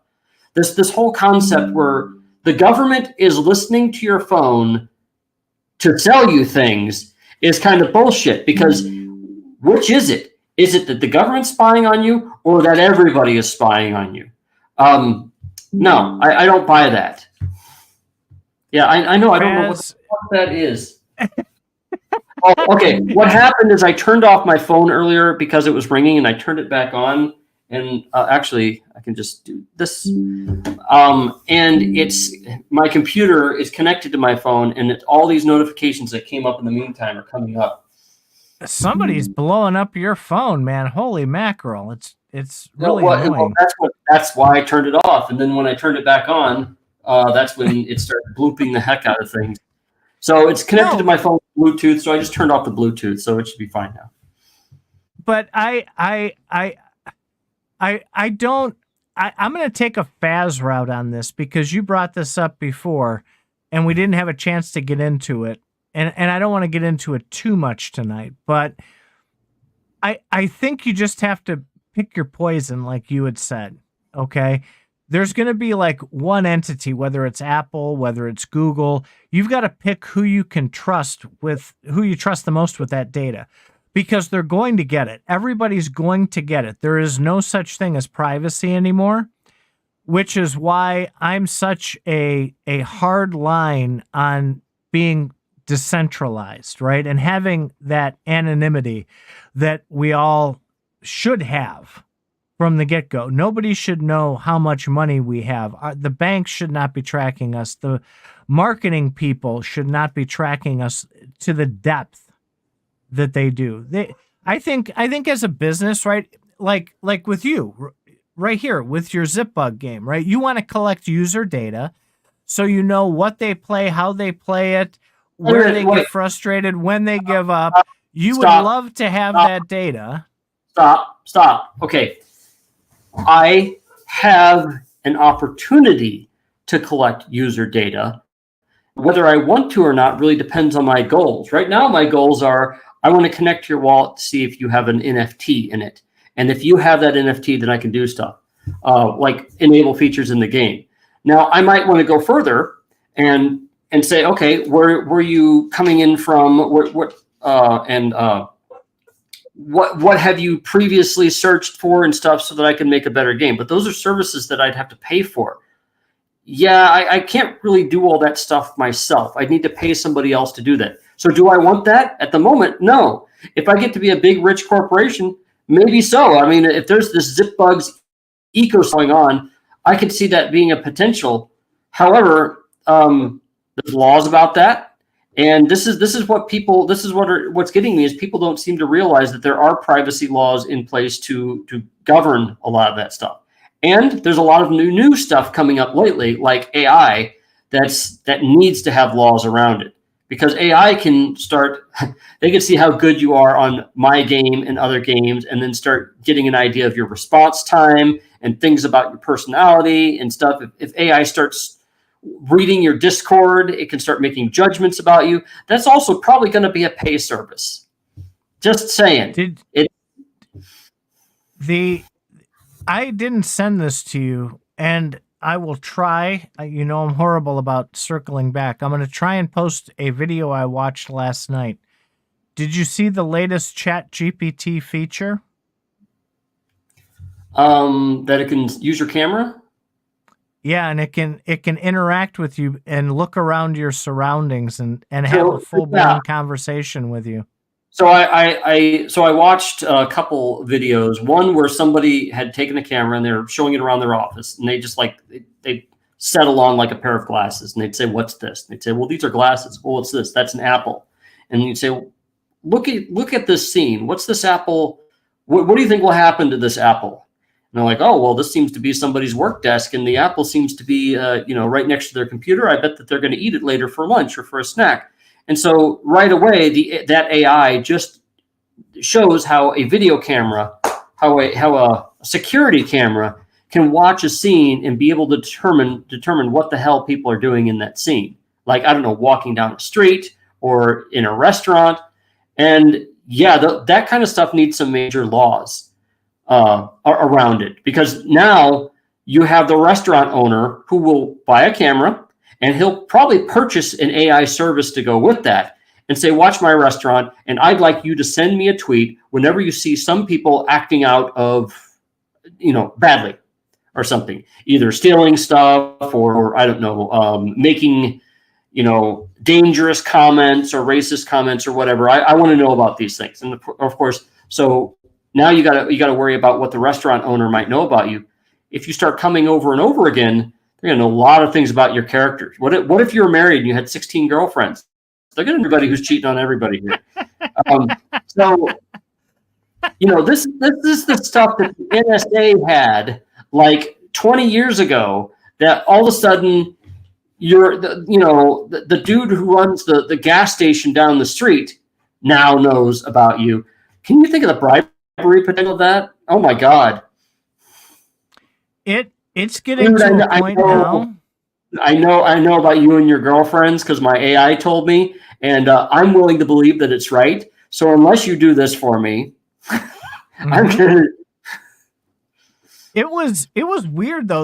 This whole concept where the government is listening to your phone to sell you things is kind of bullshit, because which is it? Is it that the government's spying on you, or that everybody is spying on you? No, I don't buy that. Yeah, I know. I don't know what the fuck that is. Oh, okay. What happened is I turned off my phone earlier because it was ringing, and I turned it back on. And actually, I can just do this. And it's my computer is connected to my phone, and all these notifications that came up in the meantime are coming up. Somebody's blowing up your phone, man. Holy mackerel. It's really annoying. That's why I turned it off. And then when I turned it back on, that's when it started blooping the heck out of things. So it's connected to my phone Bluetooth, so I just turned off the Bluetooth, so it should be fine now. But I'm going to take a Faz route on this, because you brought this up before and we didn't have a chance to get into it. And I don't want to get into it too much tonight, but I think you just have to pick your poison, like you had said, okay? There's going to be like one entity, whether it's Apple, whether it's Google. You've got to pick who you can trust who you trust the most with that data, because they're going to get it. Everybody's going to get it. There is no such thing as privacy anymore, which is why I'm such a hard line on being decentralized, right? And having that anonymity that we all should have from the get-go. Nobody should know how much money we have. The banks should not be tracking us. The marketing people should not be tracking us to the depth that they do. I think as a business, right? Like with you right here with your Zipbug game, right? You want to collect user data so you know what they play, how they play it, where they get frustrated, when they give up. You would love to have that data. Stop. Okay. I have an opportunity to collect user data. Whether I want to or not really depends on my goals. Right now, my goals are, I want to connect to your wallet to see if you have an NFT in it. And if you have that NFT, then I can do stuff, like enable features in the game. Now, I might want to go further and say, okay, where were you coming in from? What have you previously searched for and stuff, so that I can make a better game? But those are services that I'd have to pay for. Yeah, I can't really do all that stuff myself. I need to pay somebody else to do that. So do I want that? At the moment, no. If I get to be a big, rich corporation, maybe so. I mean, if there's this Zipbugs ecosystem going on, I could see that being a potential. However, there's laws about that. And this is what's getting me is people don't seem to realize that there are privacy laws in place to govern a lot of that stuff. And there's a lot of new stuff coming up lately, like AI, that needs to have laws around it, because AI can start. They can see how good you are on my game and other games, and then start getting an idea of your response time and things about your personality and stuff. If AI starts reading your Discord, it can start making judgments about you. That's also probably going to be a pay service. Just saying. I didn't send this to you, and I will try. You know, I'm horrible about circling back. I'm going to try and post a video I watched last night. Did you see the latest Chat GPT feature? That it can use your camera. Yeah, and it can interact with you and look around your surroundings and have a full-blown conversation with you. So I watched a couple videos. One where somebody had taken a camera and they're showing it around their office, and they just they settle on like a pair of glasses, and they'd say, "What's this?" And they'd say, "Well, these are glasses." "Oh, what's this?" "That's an apple." And you'd say, look at this scene. What's this apple? What do you think will happen to this apple?" And they're like, "Oh, well, this seems to be somebody's work desk, and the apple seems to be, right next to their computer. I bet that they're going to eat it later for lunch or for a snack." And so right away, that AI just shows how a video camera, how a security camera can watch a scene and be able to determine what the hell people are doing in that scene. Like, I don't know, walking down the street or in a restaurant. And yeah, that kind of stuff needs some major laws around it, because now you have the restaurant owner who will buy a camera, and he'll probably purchase an AI service to go with that and say, "Watch my restaurant, and I'd like you to send me a tweet whenever you see some people acting out of, badly or something, either stealing stuff or I don't know, making, dangerous comments or racist comments or whatever. I want to know about these things." And of course, so now you gotta worry about what the restaurant owner might know about you. If you start coming over and over again, they're gonna know a lot of things about your characters. What if you're married and you had 16 girlfriends? They're gonna know everybody who's cheating on everybody here. So this is the stuff that the NSA had like 20 years ago. That all of a sudden the dude who runs the gas station down the street now knows about you. Can you think of the bribery potential of that? Oh my God. It's getting to a point now. I know about you and your girlfriends because my AI told me, and I'm willing to believe that it's right. So unless you do this for me, I'm gonna. It was weird though.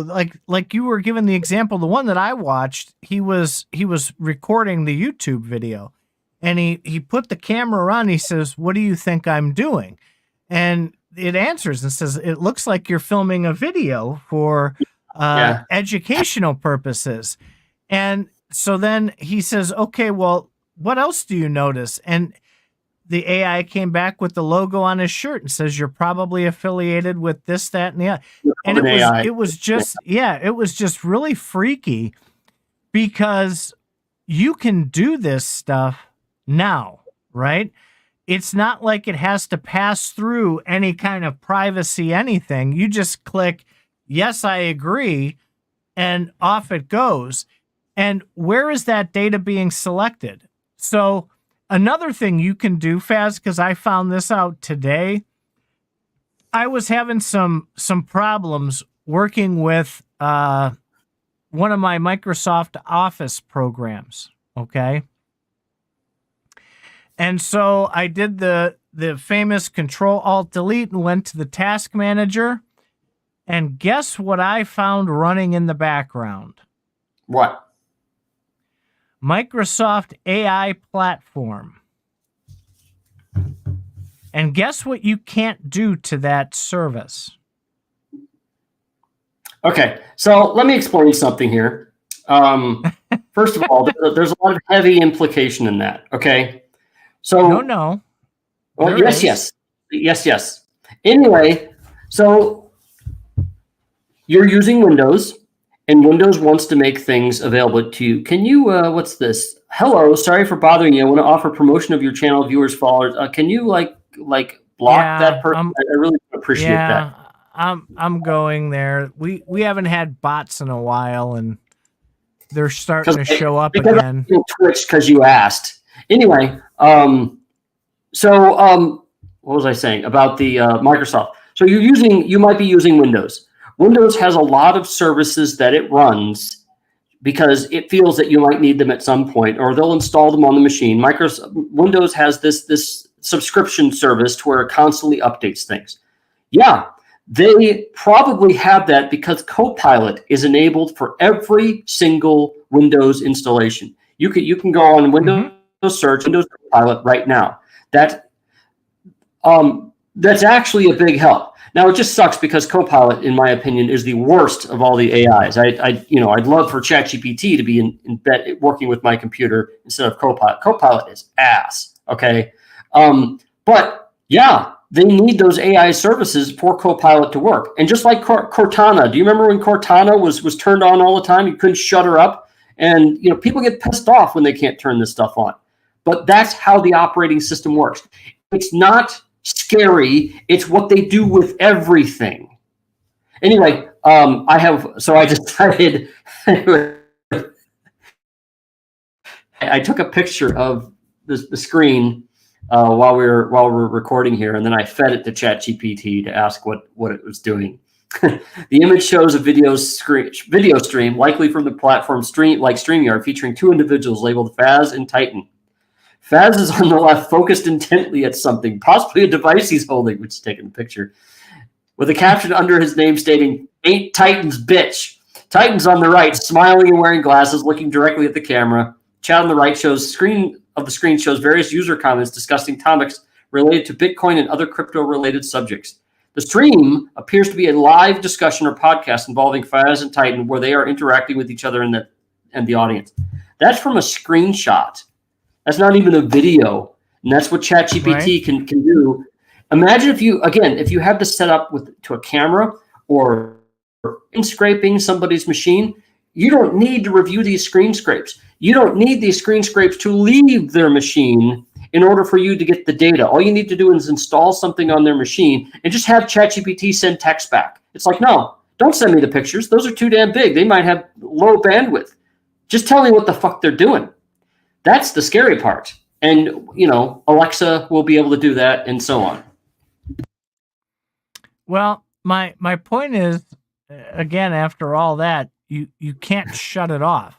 Like you were given the example, the one that I watched, he was recording the YouTube video, and he put the camera on. He says, "What do you think I'm doing?" And it answers and says, "It looks like you're filming a video for educational purposes." And so then he says, "Okay, well, what else do you notice?" And the AI came back with the logo on his shirt and says, "You're probably affiliated with this, that, and the other." And it was just really freaky, because you can do this stuff now, right? It's not like it has to pass through any kind of privacy, anything. You just click, "Yes, I agree," and off it goes. And where is that data being selected? So another thing you can do, Faz, because I found this out today. I was having some problems working with one of my Microsoft Office programs, okay? And so I did the famous Control-Alt-Delete and went to the task manager. And guess what I found running in the background? What? Microsoft AI platform. And guess what you can't do to that service? Okay, so let me explain something here. First of all, there's a lot of heavy implication in that, okay? So no. Well, yes. Anyway, so you're using Windows, and Windows wants to make things available to you. Can you? What's this? "Hello, sorry for bothering you. I want to offer promotion of your channel, viewers, followers. Can you like block that person?" I really appreciate that. I'm going there. We haven't had bots in a while, and they're starting to show up again. Twitch because you asked. Anyway, what was I saying about the Microsoft? So you might be using Windows. Windows has a lot of services that it runs because it feels that you might need them at some point, or they'll install them on the machine. Windows has this subscription service to where it constantly updates things. Yeah, they probably have that because Copilot is enabled for every single Windows installation. You can go on Windows search, Windows Copilot right now. That that's actually a big help. Now it just sucks because Copilot, in my opinion, is the worst of all the AIs. I'd love for ChatGPT to be in bed working with my computer instead of Copilot. Copilot is ass. Okay, but yeah, they need those AI services for Copilot to work. And just like Cortana, do you remember when Cortana was turned on all the time? You couldn't shut her up, and people get pissed off when they can't turn this stuff on. But that's how the operating system works. It's not scary. It's what they do with everything. Anyway, I decided I took a picture of the screen while we're recording here, and then I fed it to ChatGPT to ask what it was doing. The image shows a video stream, likely from the platform StreamYard, featuring two individuals labeled Faz and Titan. Faz is on the left, focused intently at something, possibly a device he's holding, which is taking a picture, with a caption under his name stating, "Ain't Titan's bitch." Titan's on the right, smiling and wearing glasses, looking directly at the camera. Chat on the right shows various user comments discussing topics related to Bitcoin and other crypto-related subjects. The stream appears to be a live discussion or podcast involving Faz and Titan, where they are interacting with each other and the audience. That's from a screenshot. That's not even a video, and that's what ChatGPT can do. Imagine if you have this set up to a camera or scraping somebody's machine, you don't need to review these screen scrapes. You don't need these screen scrapes to leave their machine in order for you to get the data. All you need to do is install something on their machine and just have ChatGPT send text back. It's like, no, don't send me the pictures. Those are too damn big. They might have low bandwidth. Just tell me what the fuck they're doing. That's the scary part. And, Alexa will be able to do that and so on. Well, my point is, again, after all that, you can't shut it off.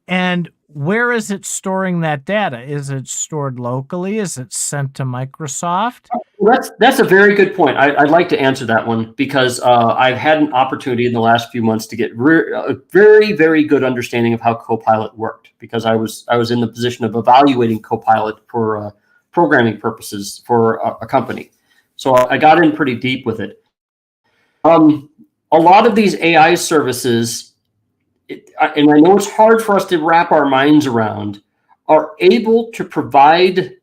And where is it storing that data? Is it stored locally? Is it sent to Microsoft? Well, that's a very good point. I'd like to answer that one because I've had an opportunity in the last few months to get a very, very good understanding of how Copilot worked, because I was in the position of evaluating Copilot for programming purposes for a company. So I got in pretty deep with it. A lot of these AI services, and I know it's hard for us to wrap our minds around, are able to provide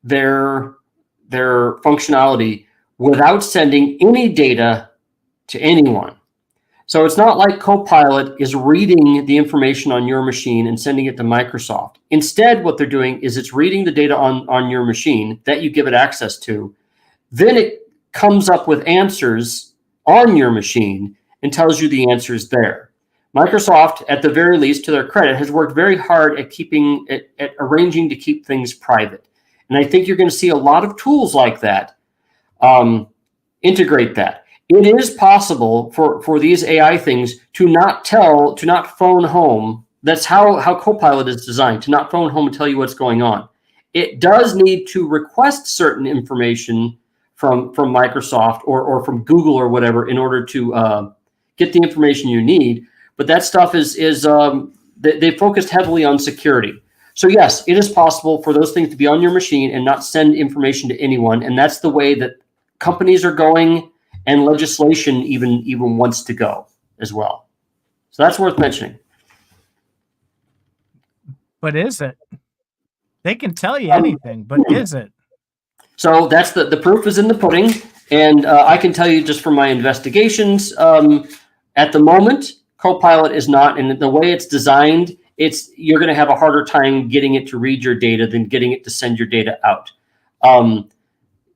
their functionality without sending any data to anyone. So it's not like Copilot is reading the information on your machine and sending it to Microsoft. Instead, what they're doing is it's reading the data on your machine that you give it access to. Then it comes up with answers on your machine and tells you the answers there. Microsoft, at the very least, to their credit, has worked very hard at arranging to keep things private. And I think you're going to see a lot of tools like that integrate that. It is possible for these AI things to not phone home. That's how Copilot is designed, to not phone home and tell you what's going on. It does need to request certain information from Microsoft or from Google or whatever in order to get the information you need. But that stuff is they focused heavily on security. So yes, it is possible for those things to be on your machine and not send information to anyone. And that's the way that companies are going, and legislation even wants to go as well. So that's worth mentioning. But is it? They can tell you anything, but is it? So that's the proof is in the pudding. And I can tell you just from my investigations, at the moment, Copilot is not, and the way it's designed, you're going to have a harder time getting it to read your data than getting it to send your data out.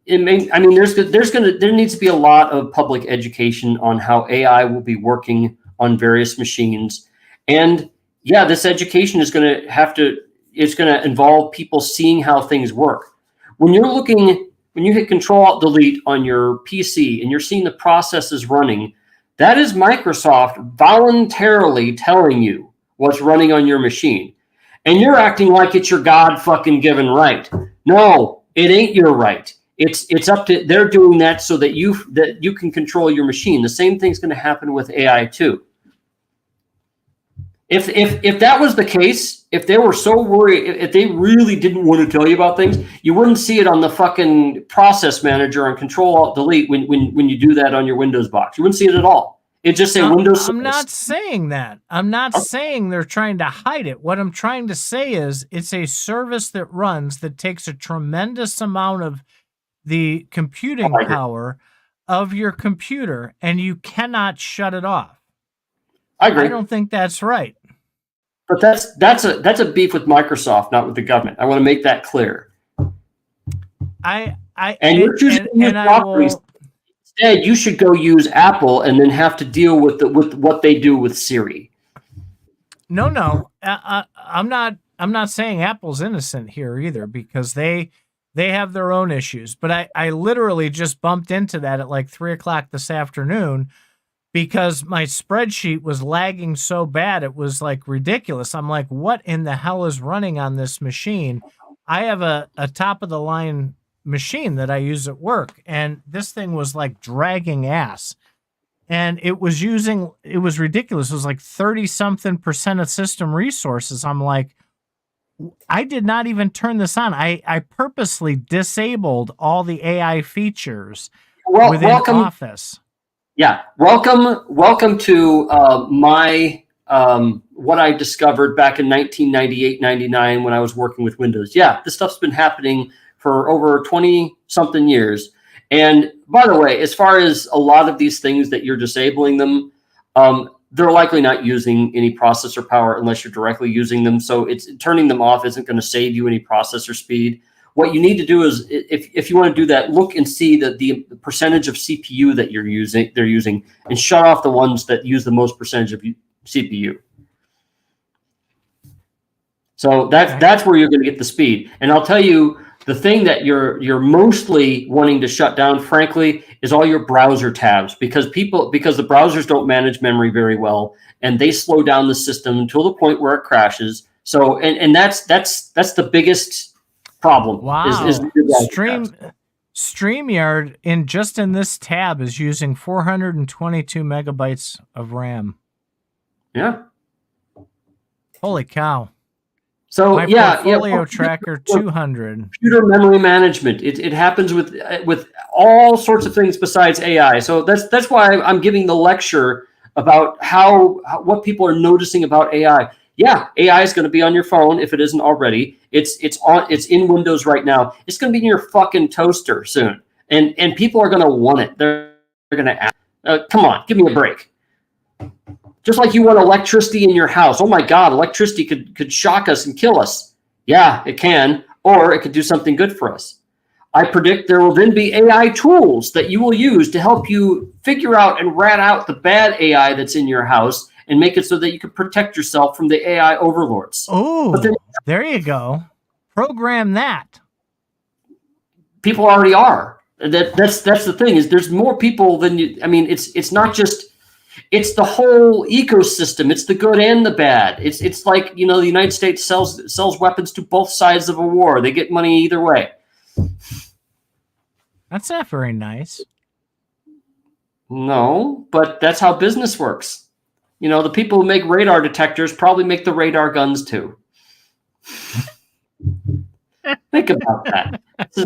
There needs to be a lot of public education on how AI will be working on various machines. And yeah, this education is going to involve people seeing how things work. When you hit Control-Alt-Delete on your PC and you're seeing the processes running, that is Microsoft voluntarily telling you what's running on your machine. And you're acting like it's your God-fucking-given right. No, it ain't your right. It's up to, they're doing that so that you can control your machine. The same thing's going to happen with AI too. If that was the case, if they were so worried, if they really didn't want to tell you about things, you wouldn't see it on the fucking process manager on Control-Alt-Delete when you do that on your Windows box. You wouldn't see it at all. It just say Windows. I'm not saying that. I'm not saying they're trying to hide it. What I'm trying to say is it's a service that runs that takes a tremendous amount of the computing power of your computer, and you cannot shut it off. I agree. I don't think that's right. But that's a beef with Microsoft, not with the government. I want to make that clear. You're choosing to use properties. Instead, you should go use Apple and then have to deal with what they do with Siri. No, I'm not saying Apple's innocent here either, because they have their own issues. But I literally just bumped into that at like 3:00 this afternoon, because my spreadsheet was lagging so bad, it was like ridiculous. I'm like, what in the hell is running on this machine? I have a top of the line machine that I use at work, and this thing was like dragging ass. And it was ridiculous. It was like 30-something% of system resources. I'm like, I did not even turn this on. I purposely disabled all the AI features within Office. Yeah, welcome to my what I discovered back in 1998-99 when I was working with Windows. Yeah, this stuff's been happening for over 20-something years. And by the way, as far as a lot of these things that you're disabling them, they're likely not using any processor power unless you're directly using them. So turning them off isn't going to save you any processor speed. What you need to do is, if you want to do that, look and see the percentage of CPU that they're using, and shut off the ones that use the most percentage of CPU. So that's where you're going to get the speed. And I'll tell you, the thing that you're mostly wanting to shut down, frankly, is all your browser tabs, because the browsers don't manage memory very well, and they slow down the system until the point where it crashes. So and that's the biggest problem. Wow. StreamYard in this tab is using 422 megabytes of RAM. Yeah. Holy cow. So My portfolio tracker 200. Computer memory management. It happens with all sorts of things besides AI. So that's why I'm giving the lecture about what people are noticing about AI. Yeah, AI is going to be on your phone if it isn't already. It's in Windows right now. It's going to be in your fucking toaster soon, and people are going to want it. They're going to ask, come on, give me a break. Just like you want electricity in your house. Oh my God, electricity could shock us and kill us. Yeah, it can, or it could do something good for us. I predict there will then be AI tools that you will use to help you figure out and rat out the bad AI that's in your house, and make it so that you can protect yourself from the AI overlords. Oh, there you go. Program that. People already are. That's the thing, is there's more people than you. I mean, it's not just, it's the whole ecosystem. It's the good and the bad. It's like, the United States sells weapons to both sides of a war. They get money either way. That's not very nice. No, but that's how business works. The people who make radar detectors probably make the radar guns too. Think about that.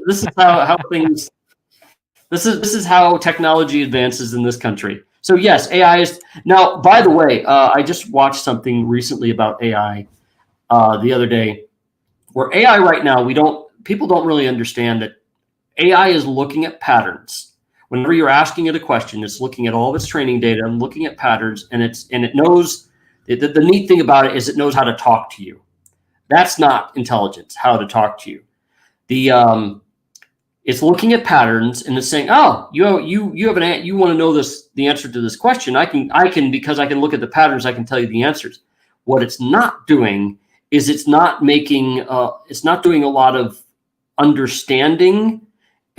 This is how things. This is how technology advances in this country. So yes, AI is now. By the way, I just watched something recently about AI the other day, where AI right now people don't really understand that AI is looking at patterns. Whenever you're asking it a question, it's looking at all of its training data and looking at patterns, and it knows. The neat thing about it is it knows how to talk to you. That's not intelligence. How to talk to you. It's looking at patterns and it's saying, "Oh, you have you want to know the answer to this question? I can because I can look at the patterns. I can tell you the answers." What it's not doing is it's not doing a lot of understanding.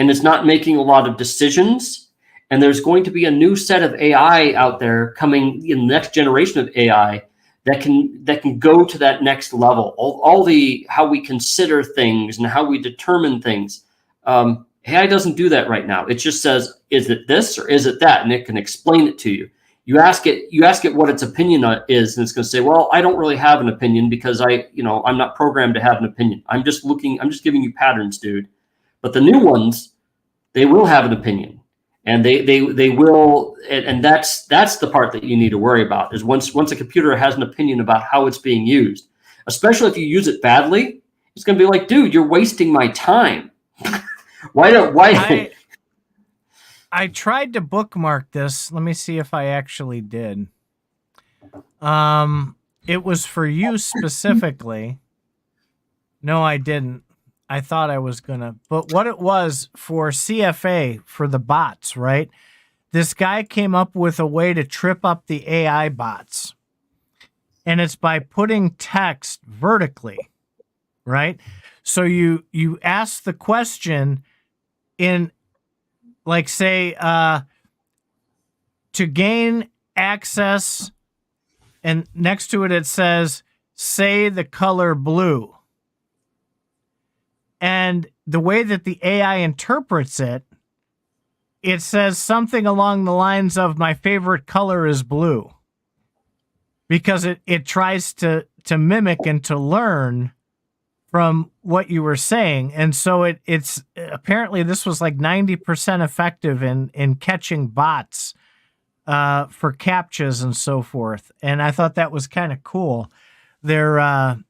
And it's not making a lot of decisions. And there's going to be a new set of AI out there coming in the next generation of AI that can go to that next level. All the how we consider things and how we determine things. AI doesn't do that right now. It just says, is it this or is it that? And it can explain it to you. You ask it what its opinion is, and it's going to say, well, I don't really have an opinion because I'm not programmed to have an opinion. I'm just giving you patterns, dude. But the new ones, they will have an opinion, and they will, and that's the part that you need to worry about, is once a computer has an opinion about how it's being used, especially if you use it badly, it's going to be like, dude, you're wasting my time. Why? I tried to bookmark this. Let me see if I actually did. It was for you specifically. No, I didn't. I thought I was gonna, but what it was for CFA, for the bots, right? This guy came up with a way to trip up the AI bots. And it's by putting text vertically, right? So you ask the question in, like, say, to gain access, and next to it says, say the color blue. And the way that the AI interprets it, it says something along the lines of, my favorite color is blue. Because it tries to mimic and to learn from what you were saying. And so it's apparently this was like 90% effective in catching bots for CAPTCHAs and so forth. And I thought that was kind of cool. They're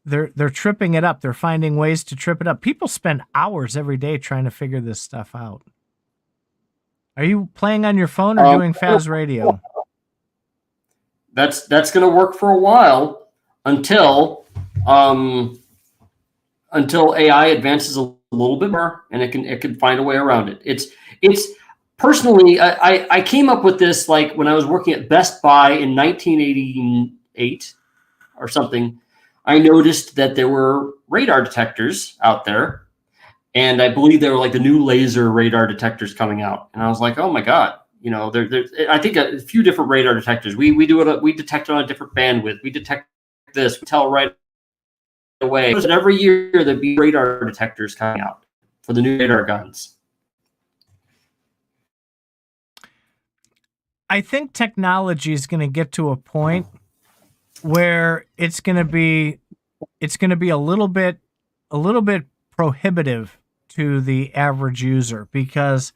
tripping it up. They're finding ways to trip it up. People spend hours every day trying to figure this stuff out. Are you playing on your phone or doing FazRadio? That's going to work for a while until AI advances a little bit more, and it can find a way around it. It's personally, I came up with this like when I was working at Best Buy in 1988 or something. I noticed that there were radar detectors out there, and I believe they were like the new laser radar detectors coming out. And I was like, oh my God, I think a few different radar detectors. We detect on a different bandwidth. We detect this. We tell right away. And every year there'd be radar detectors coming out for the new radar guns. I think technology is going to get to a point where it's going to be a little bit prohibitive to the average user, because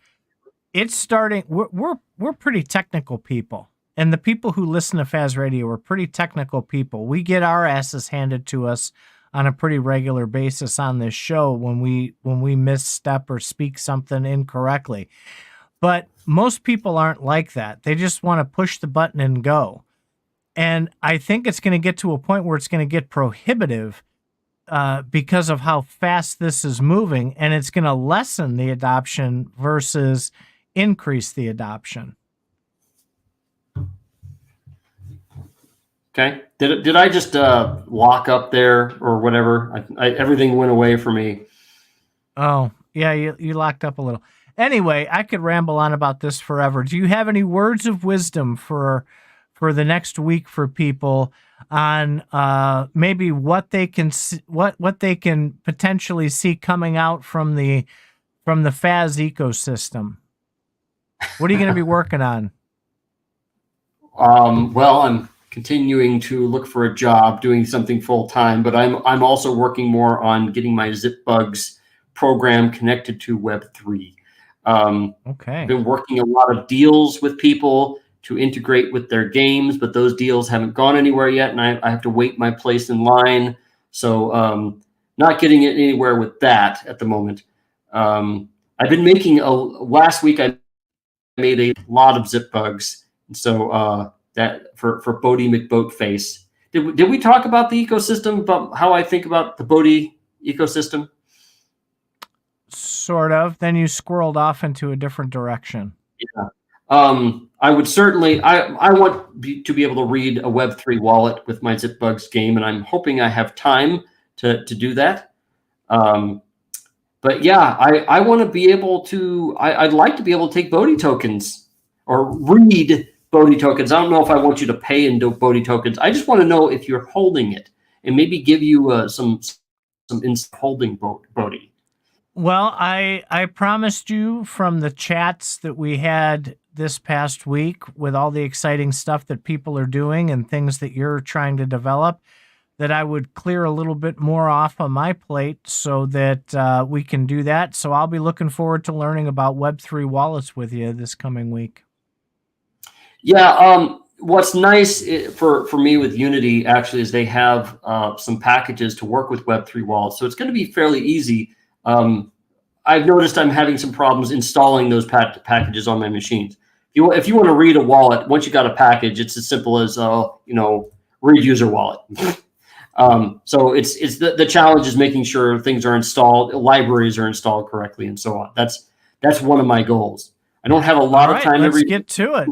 it's starting. We're pretty technical people, and the people who listen to Faz Radio are pretty technical people. We get our asses handed to us on a pretty regular basis on this show when we misstep or speak something incorrectly. But most people aren't like that. They just want to push the button and go. And I think it's going to get to a point where it's going to get prohibitive because of how fast this is moving, and it's going to lessen the adoption versus increase the adoption. Okay. Did I just lock up there or whatever? Everything went away for me. Oh, yeah, you locked up a little. Anyway, I could ramble on about this forever. Do you have any words of wisdom for the next week for people on maybe what they can what they can potentially see coming out from the Faz ecosystem? What are you going to be working on? Well, I'm continuing to look for a job, doing something full time, but I'm also working more on getting my Zipbugs program connected to Web3. Okay. I've been working a lot of deals with people to integrate with their games, but those deals haven't gone anywhere yet, and I have to wait my place in line. So not getting it anywhere with that at the moment. I've been making last week I made a lot of Zipbugs, and so that for Boaty McBoatface. Did we talk about the ecosystem, about how I think about the Boaty ecosystem? Sort of. Then you squirreled off into a different direction. Yeah. I would certainly, I want to be able to read a Web3 wallet with my Zipbugs game, and I'm hoping I have time to do that. But yeah, I want to be able to, I'd like to be able to take Boaty tokens or read Boaty tokens. I don't know if I want you to pay in Boaty tokens. I just want to know if you're holding it and maybe give you some holding Boaty. Well, I promised you from the chats that we had this past week with all the exciting stuff that people are doing and things that you're trying to develop, that I would clear a little bit more off on my plate so that we can do that. So I'll be looking forward to learning about Web3 wallets with you this coming week. Yeah. What's nice for me with Unity actually is they have some packages to work with Web3 wallets. So it's going to be fairly easy. I've noticed I'm having some problems installing those packages on my machines. If you want to read a wallet, once you got a package, it's as simple as read user wallet. So it's the challenge is making sure things are installed, libraries are installed correctly, and so on. That's one of my goals. I don't have a lot of time. Let's get to it.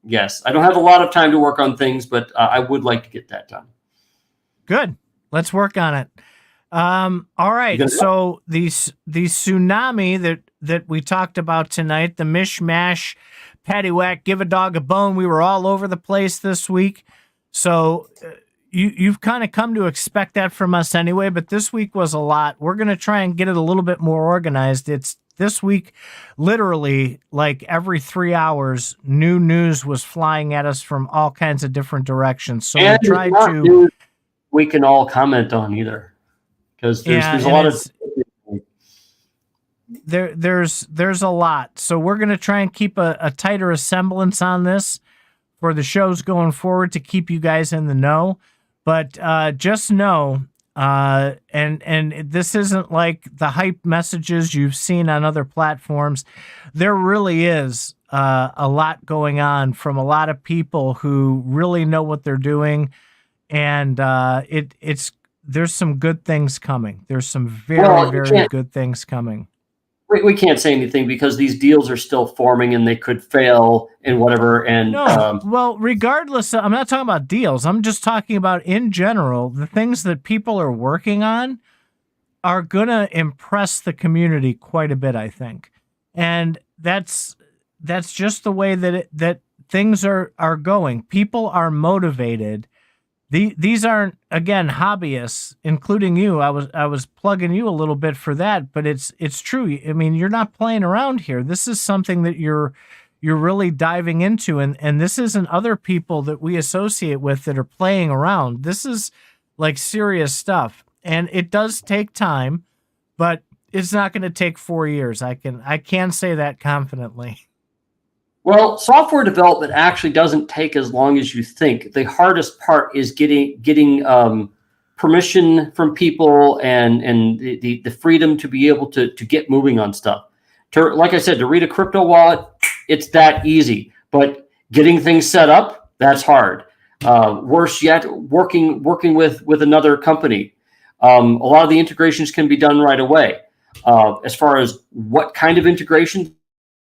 Yes, I don't have a lot of time to work on things, but I would like to get that done. Good. Let's work on it. All right. So the tsunami that we talked about tonight, the mishmash, paddywhack, give a dog a bone. We were all over the place this week. So you've kind of come to expect that from us anyway, but this week was a lot. We're going to try and get it a little bit more organized. It's this week, literally like every 3 hours, new news was flying at us from all kinds of different directions. So we tried to... We can all comment on either. Because there's a lot of there's a lot. So we're going to try and keep a tighter semblance on this for the shows going forward to keep you guys in the know. But just know, and this isn't like the hype messages you've seen on other platforms. There really is a lot going on from a lot of people who really know what they're doing, and there's some good things coming. There's some very good things coming. We can't say anything because these deals are still forming and they could fail and whatever. And well, regardless, I'm not talking about deals. I'm just talking about in general, the things that people are working on are going to impress the community quite a bit, I think. And that's just the way that things are going. People are motivated. These aren't, again, hobbyists, including you. I was plugging you a little bit for that, but it's true. I mean, you're not playing around here. This is something that you're really diving into, and this isn't other people that we associate with that are playing around. This is like serious stuff, and it does take time, but it's not going to take 4 years. I can say that confidently. Well, software development actually doesn't take as long as you think. The hardest part is getting permission from people and the freedom to be able to get moving on stuff. Like I said, to read a crypto wallet, it's that easy. But getting things set up, that's hard. Worse yet, working with another company. A lot of the integrations can be done right away. As far as what kind of integrations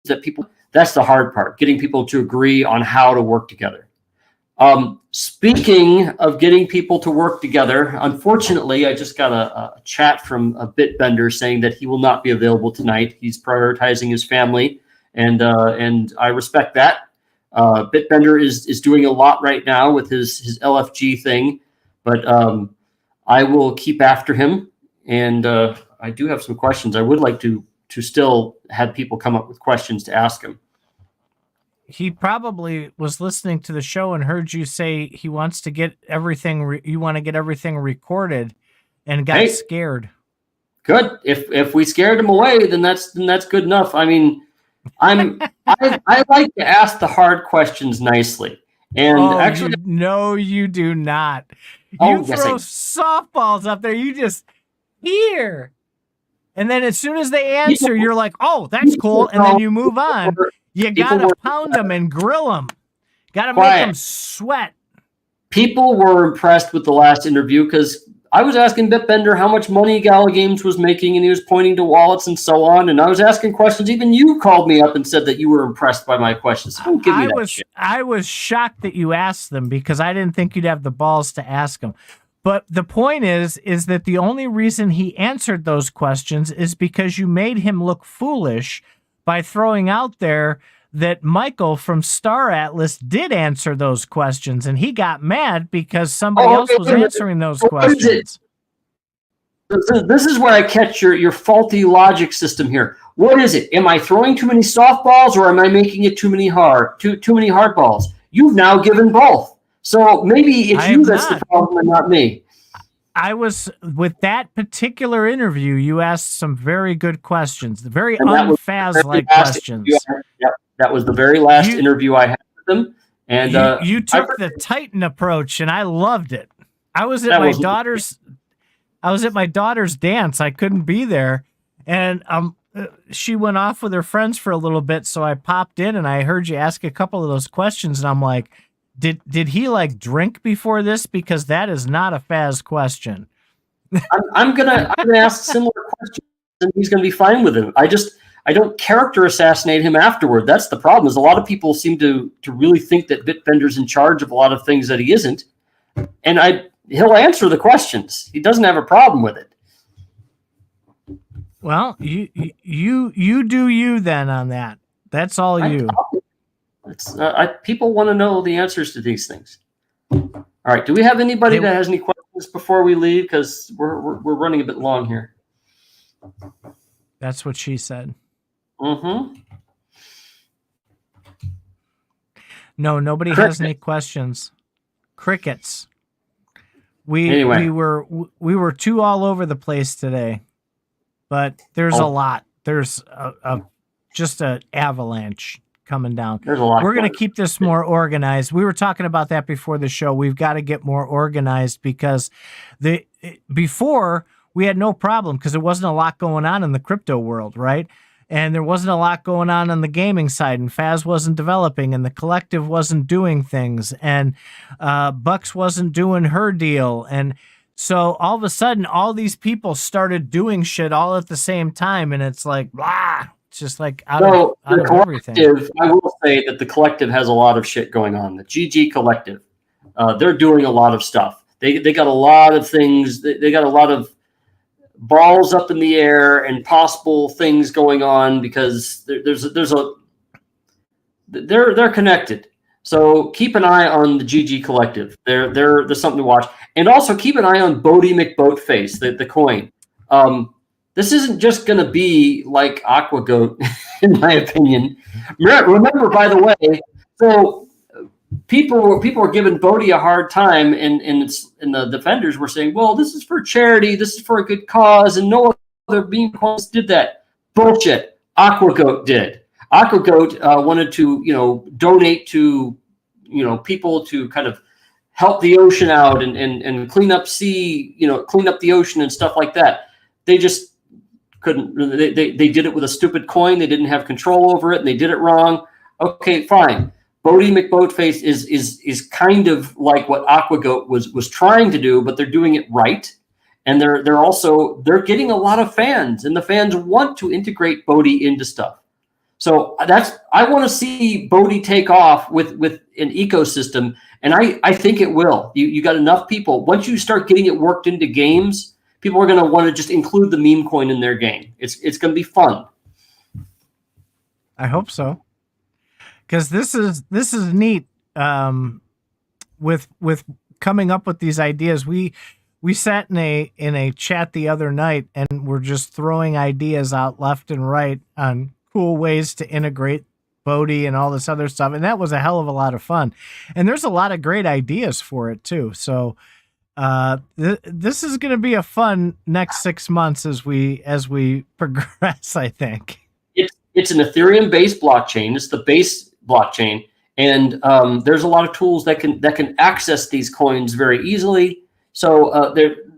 that people... That's the hard part, getting people to agree on how to work together. Speaking of getting people to work together, unfortunately, I just got a chat from a Bitbender saying that he will not be available tonight. He's prioritizing his family, and I respect that. Bitbender is doing a lot right now with his LFG thing, but I will keep after him, and I do have some questions. I would like to still have people come up with questions to ask him. He probably was listening to the show and heard you say he wants to get everything. You want to get everything recorded, and got scared. Good. If we scared him away, then that's good enough. I mean, I like to ask the hard questions nicely. And actually, no, you do not. You throw softballs up there. You just here. And then as soon as they answer, you're like, oh, that's cool. And then you move on. You got to pound them and grill them. Got to make them sweat. People were impressed with the last interview because I was asking Bitbender how much money Gala Games was making, and he was pointing to wallets and so on. And I was asking questions. Even you called me up and said that you were impressed by my questions. Don't give me that shit. I was shocked that you asked them because I didn't think you'd have the balls to ask them. But the point is that the only reason he answered those questions is because you made him look foolish by throwing out there that Michael from Star Atlas did answer those questions, and he got mad because somebody else was answering those questions. this is where I catch your faulty logic system here. What is it? Am I throwing too many softballs, or am I making it too many hard balls? You've now given both. So maybe it's you that's the problem and not me. I was, with that particular interview, you asked some very good questions, the very unfaz-like questions. Yep, that was the very last interview I had with him. And you took the Titan approach, and I loved it. I was at my daughter's dance. I couldn't be there, and she went off with her friends for a little bit, so I popped in and I heard you ask a couple of those questions, and I'm like, did he like drink before this? Because that is not a Faz question. I'm gonna ask similar questions, and he's gonna be fine with it. I don't character assassinate him afterward. That's the problem. Is a lot of people seem to really think that Bitbender's in charge of a lot of things that he isn't, and he'll answer the questions. He doesn't have a problem with it. Well, you do you then on that. That's all you. People want to know the answers to these things. All right. Do we have anybody that has any questions before we leave? Because we're running a bit long here. That's what she said. Mm-hmm. No, nobody has any questions. Crickets. We were too all over the place today, but there's a lot. There's just an avalanche coming down. There's a lot. We're going to keep this more organized. We were talking about that before the show. We've got to get more organized because before we had no problem because there wasn't a lot going on in the crypto world, right? And there wasn't a lot going on the gaming side, and Faz wasn't developing, and the collective wasn't doing things, and Bucks wasn't doing her deal. And so all of a sudden, all these people started doing shit all at the same time, and it's like, blah. It's just like out of everything. I will say that the collective has a lot of shit going on. The GG collective, they're doing a lot of stuff. They got a lot of things. They got a lot of balls up in the air and possible things going on because they're connected. So keep an eye on the GG collective. There's something to watch, and also keep an eye on Boaty McBoatface, the coin. This isn't just going to be like AquaGoat, in my opinion. Remember, by the way, so people were giving Boaty a hard time, and the defenders were saying, well, this is for charity, this is for a good cause, and no other meme coins did that. Bullshit. AquaGoat did. AquaGoat wanted to, donate to, people to kind of help the ocean out and clean up clean up the ocean and stuff like that. They just couldn't. They did it with a stupid coin. They didn't have control over it, and they did it wrong. Okay, fine. Boaty McBoatface is kind of like what AquaGoat was trying to do, but they're doing it right, and they're getting a lot of fans, and the fans want to integrate Boaty into stuff. So I want to see Boaty take off with an ecosystem, and I think it will. You got enough people. Once you start getting it worked into games, people are going to want to just include the meme coin in their game. It's going to be fun. I hope so, because this is neat. With coming up with these ideas, we sat in a chat the other night, and we're just throwing ideas out left and right on cool ways to integrate Boaty and all this other stuff, and that was a hell of a lot of fun. And there's a lot of great ideas for it too. So this is going to be a fun next 6 months as we progress, I think. It's an Ethereum based blockchain. It's the base blockchain, and there's a lot of tools that can access these coins very easily. So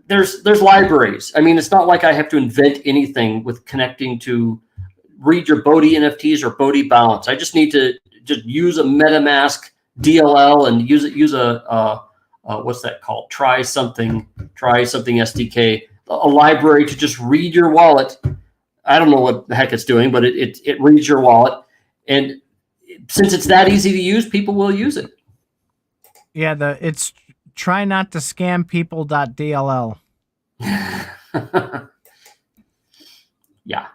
there's libraries. I mean, it's not like I have to invent anything with connecting to read your Boaty NFTs or Boaty balance. I just need to just use a MetaMask DLL and use a what's that called? Try something SDK, a library to just read your wallet. I don't know what the heck it's doing, but it reads your wallet. And since it's that easy to use, people will use it. Yeah, it's try not to scam people.dll. Yeah.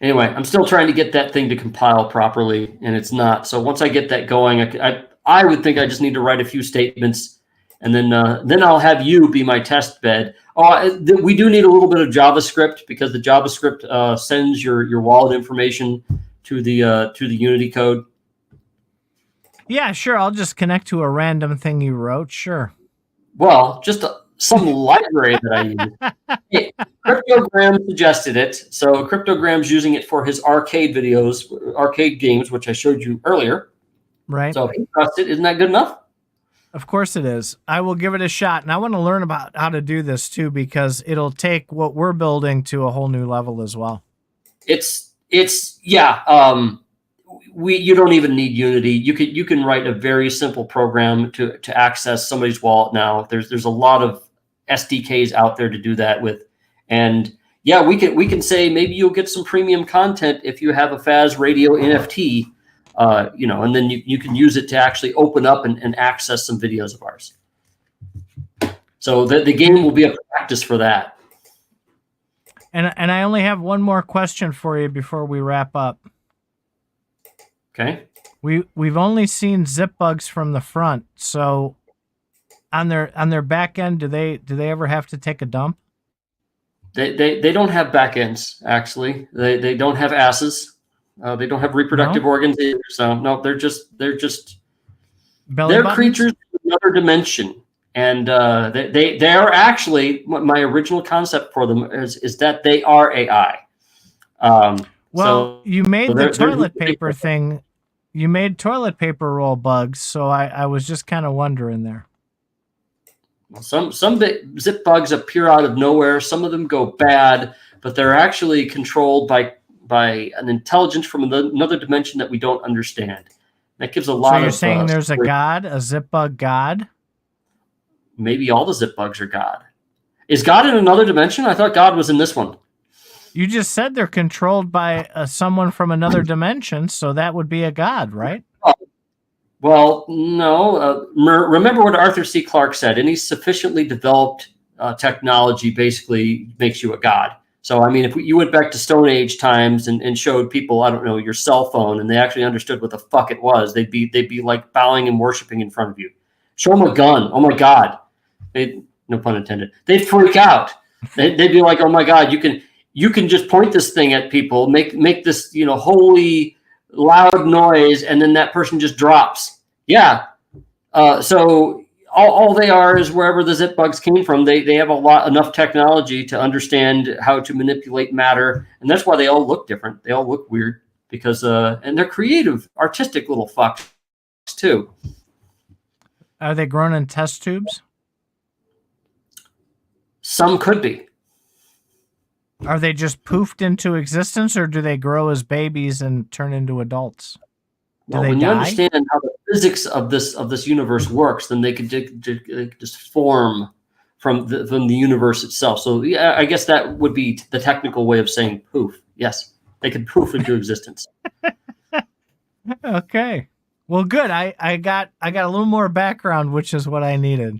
Anyway, I'm still trying to get that thing to compile properly, and it's not. So once I get that going, I would think I just need to write a few statements And then I'll have you be my test bed. Oh, we do need a little bit of JavaScript because the JavaScript sends your wallet information to the Unity code. Yeah, sure. I'll just connect to a random thing you wrote. Sure. Well, just some library that I use. Hey, Cryptogram suggested it. So Cryptogram's using it for his arcade videos, arcade games, which I showed you earlier. Right. So he trusted. Isn't that good enough? Of course it is. I will give it a shot. And I want to learn about how to do this too, because it'll take what we're building to a whole new level as well. You don't even need Unity. You can write a very simple program to access somebody's wallet now. There's a lot of SDKs out there to do that with. And yeah, we can say maybe you'll get some premium content if you have a FazRadio NFT. And then you can use it to actually open up and access some videos of ours. So the game will be a practice for that. And I only have one more question for you before we wrap up. Okay. We've only seen Zipbugs from the front. So on their back end, do they ever have to take a dump? They don't have back ends, actually. They don't have asses. They don't have reproductive organs either. So no, they're just they're creatures in another dimension. And they are actually, my original concept for them is that they are AI. You made the toilet paper thing. You made toilet paper roll bugs, so I was just kind of wondering there. Some zip bugs appear out of nowhere. Some of them go bad, but they're actually controlled by an intelligence from another dimension that we don't understand. That gives a lot of. So you're saying there's a god, a zip bug god? Maybe all the zip bugs are God. Is God in another dimension? I thought God was in this one. You just said they're controlled by someone from another dimension, so that would be a god, right? Well, no. Remember what Arthur C. Clarke said. Any sufficiently developed technology basically makes you a god. So, I mean, if you went back to Stone Age times and showed people, I don't know, your cell phone, and they actually understood what the fuck it was, they'd be like bowing and worshiping in front of you. Show them a gun. Oh my God. No pun intended. They'd freak out. They'd be like, oh my God, you can just point this thing at people, make this, holy loud noise, and then that person just drops. Yeah. So all they are is wherever the zip bugs came from. They have enough technology to understand how to manipulate matter, and that's why they all look different. They all look weird because and they're creative, artistic little fucks too. Are they grown in test tubes? Some could be. Are they just poofed into existence, or do they grow as babies and turn into adults? When you understand how the physics of this universe works, then they could just form from the universe itself. So yeah, I guess that would be the technical way of saying poof. Yes, they could poof into existence. Okay. Well, good. I got a little more background, which is what I needed.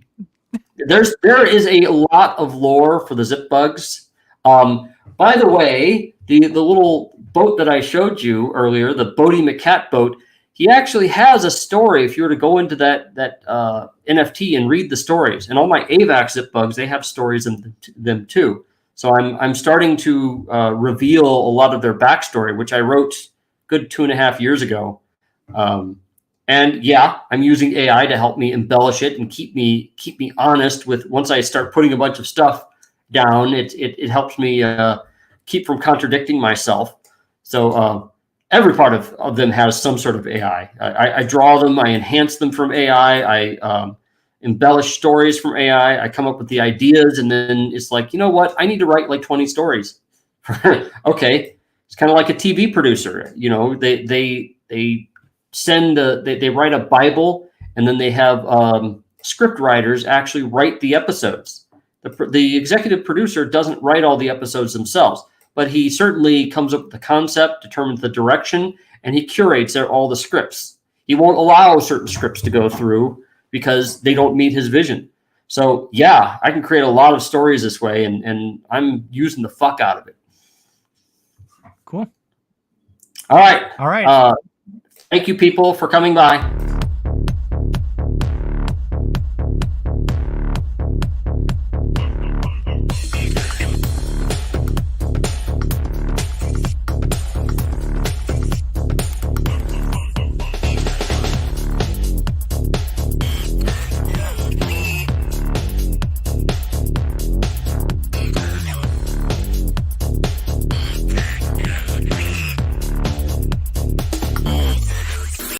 There is a lot of lore for the zip bugs. By the way, the little boat that I showed you earlier, the Boaty McCat boat, he actually has a story. If you were to go into that NFT and read the stories, and all my AVAX zip bugs, they have stories in them too. So I'm starting to reveal a lot of their backstory, which I wrote good 2.5 years ago. And yeah, I'm using AI to help me embellish it and keep me honest with. Once I start putting a bunch of stuff down, it helps me keep from contradicting myself. So every part of them has some sort of AI. I draw them, I enhance them from AI, I embellish stories from AI, I come up with the ideas, and then it's like, you know what? I need to write like 20 stories. Okay, it's kind of like a TV producer. They send they write a Bible, and then they have script writers actually write the episodes. The executive producer doesn't write all the episodes themselves, but he certainly comes up with the concept, determines the direction, and he curates all the scripts. He won't allow certain scripts to go through because they don't meet his vision. So yeah, I can create a lot of stories this way, and I'm using the fuck out of it. Cool. All right. Thank you, people, for coming by.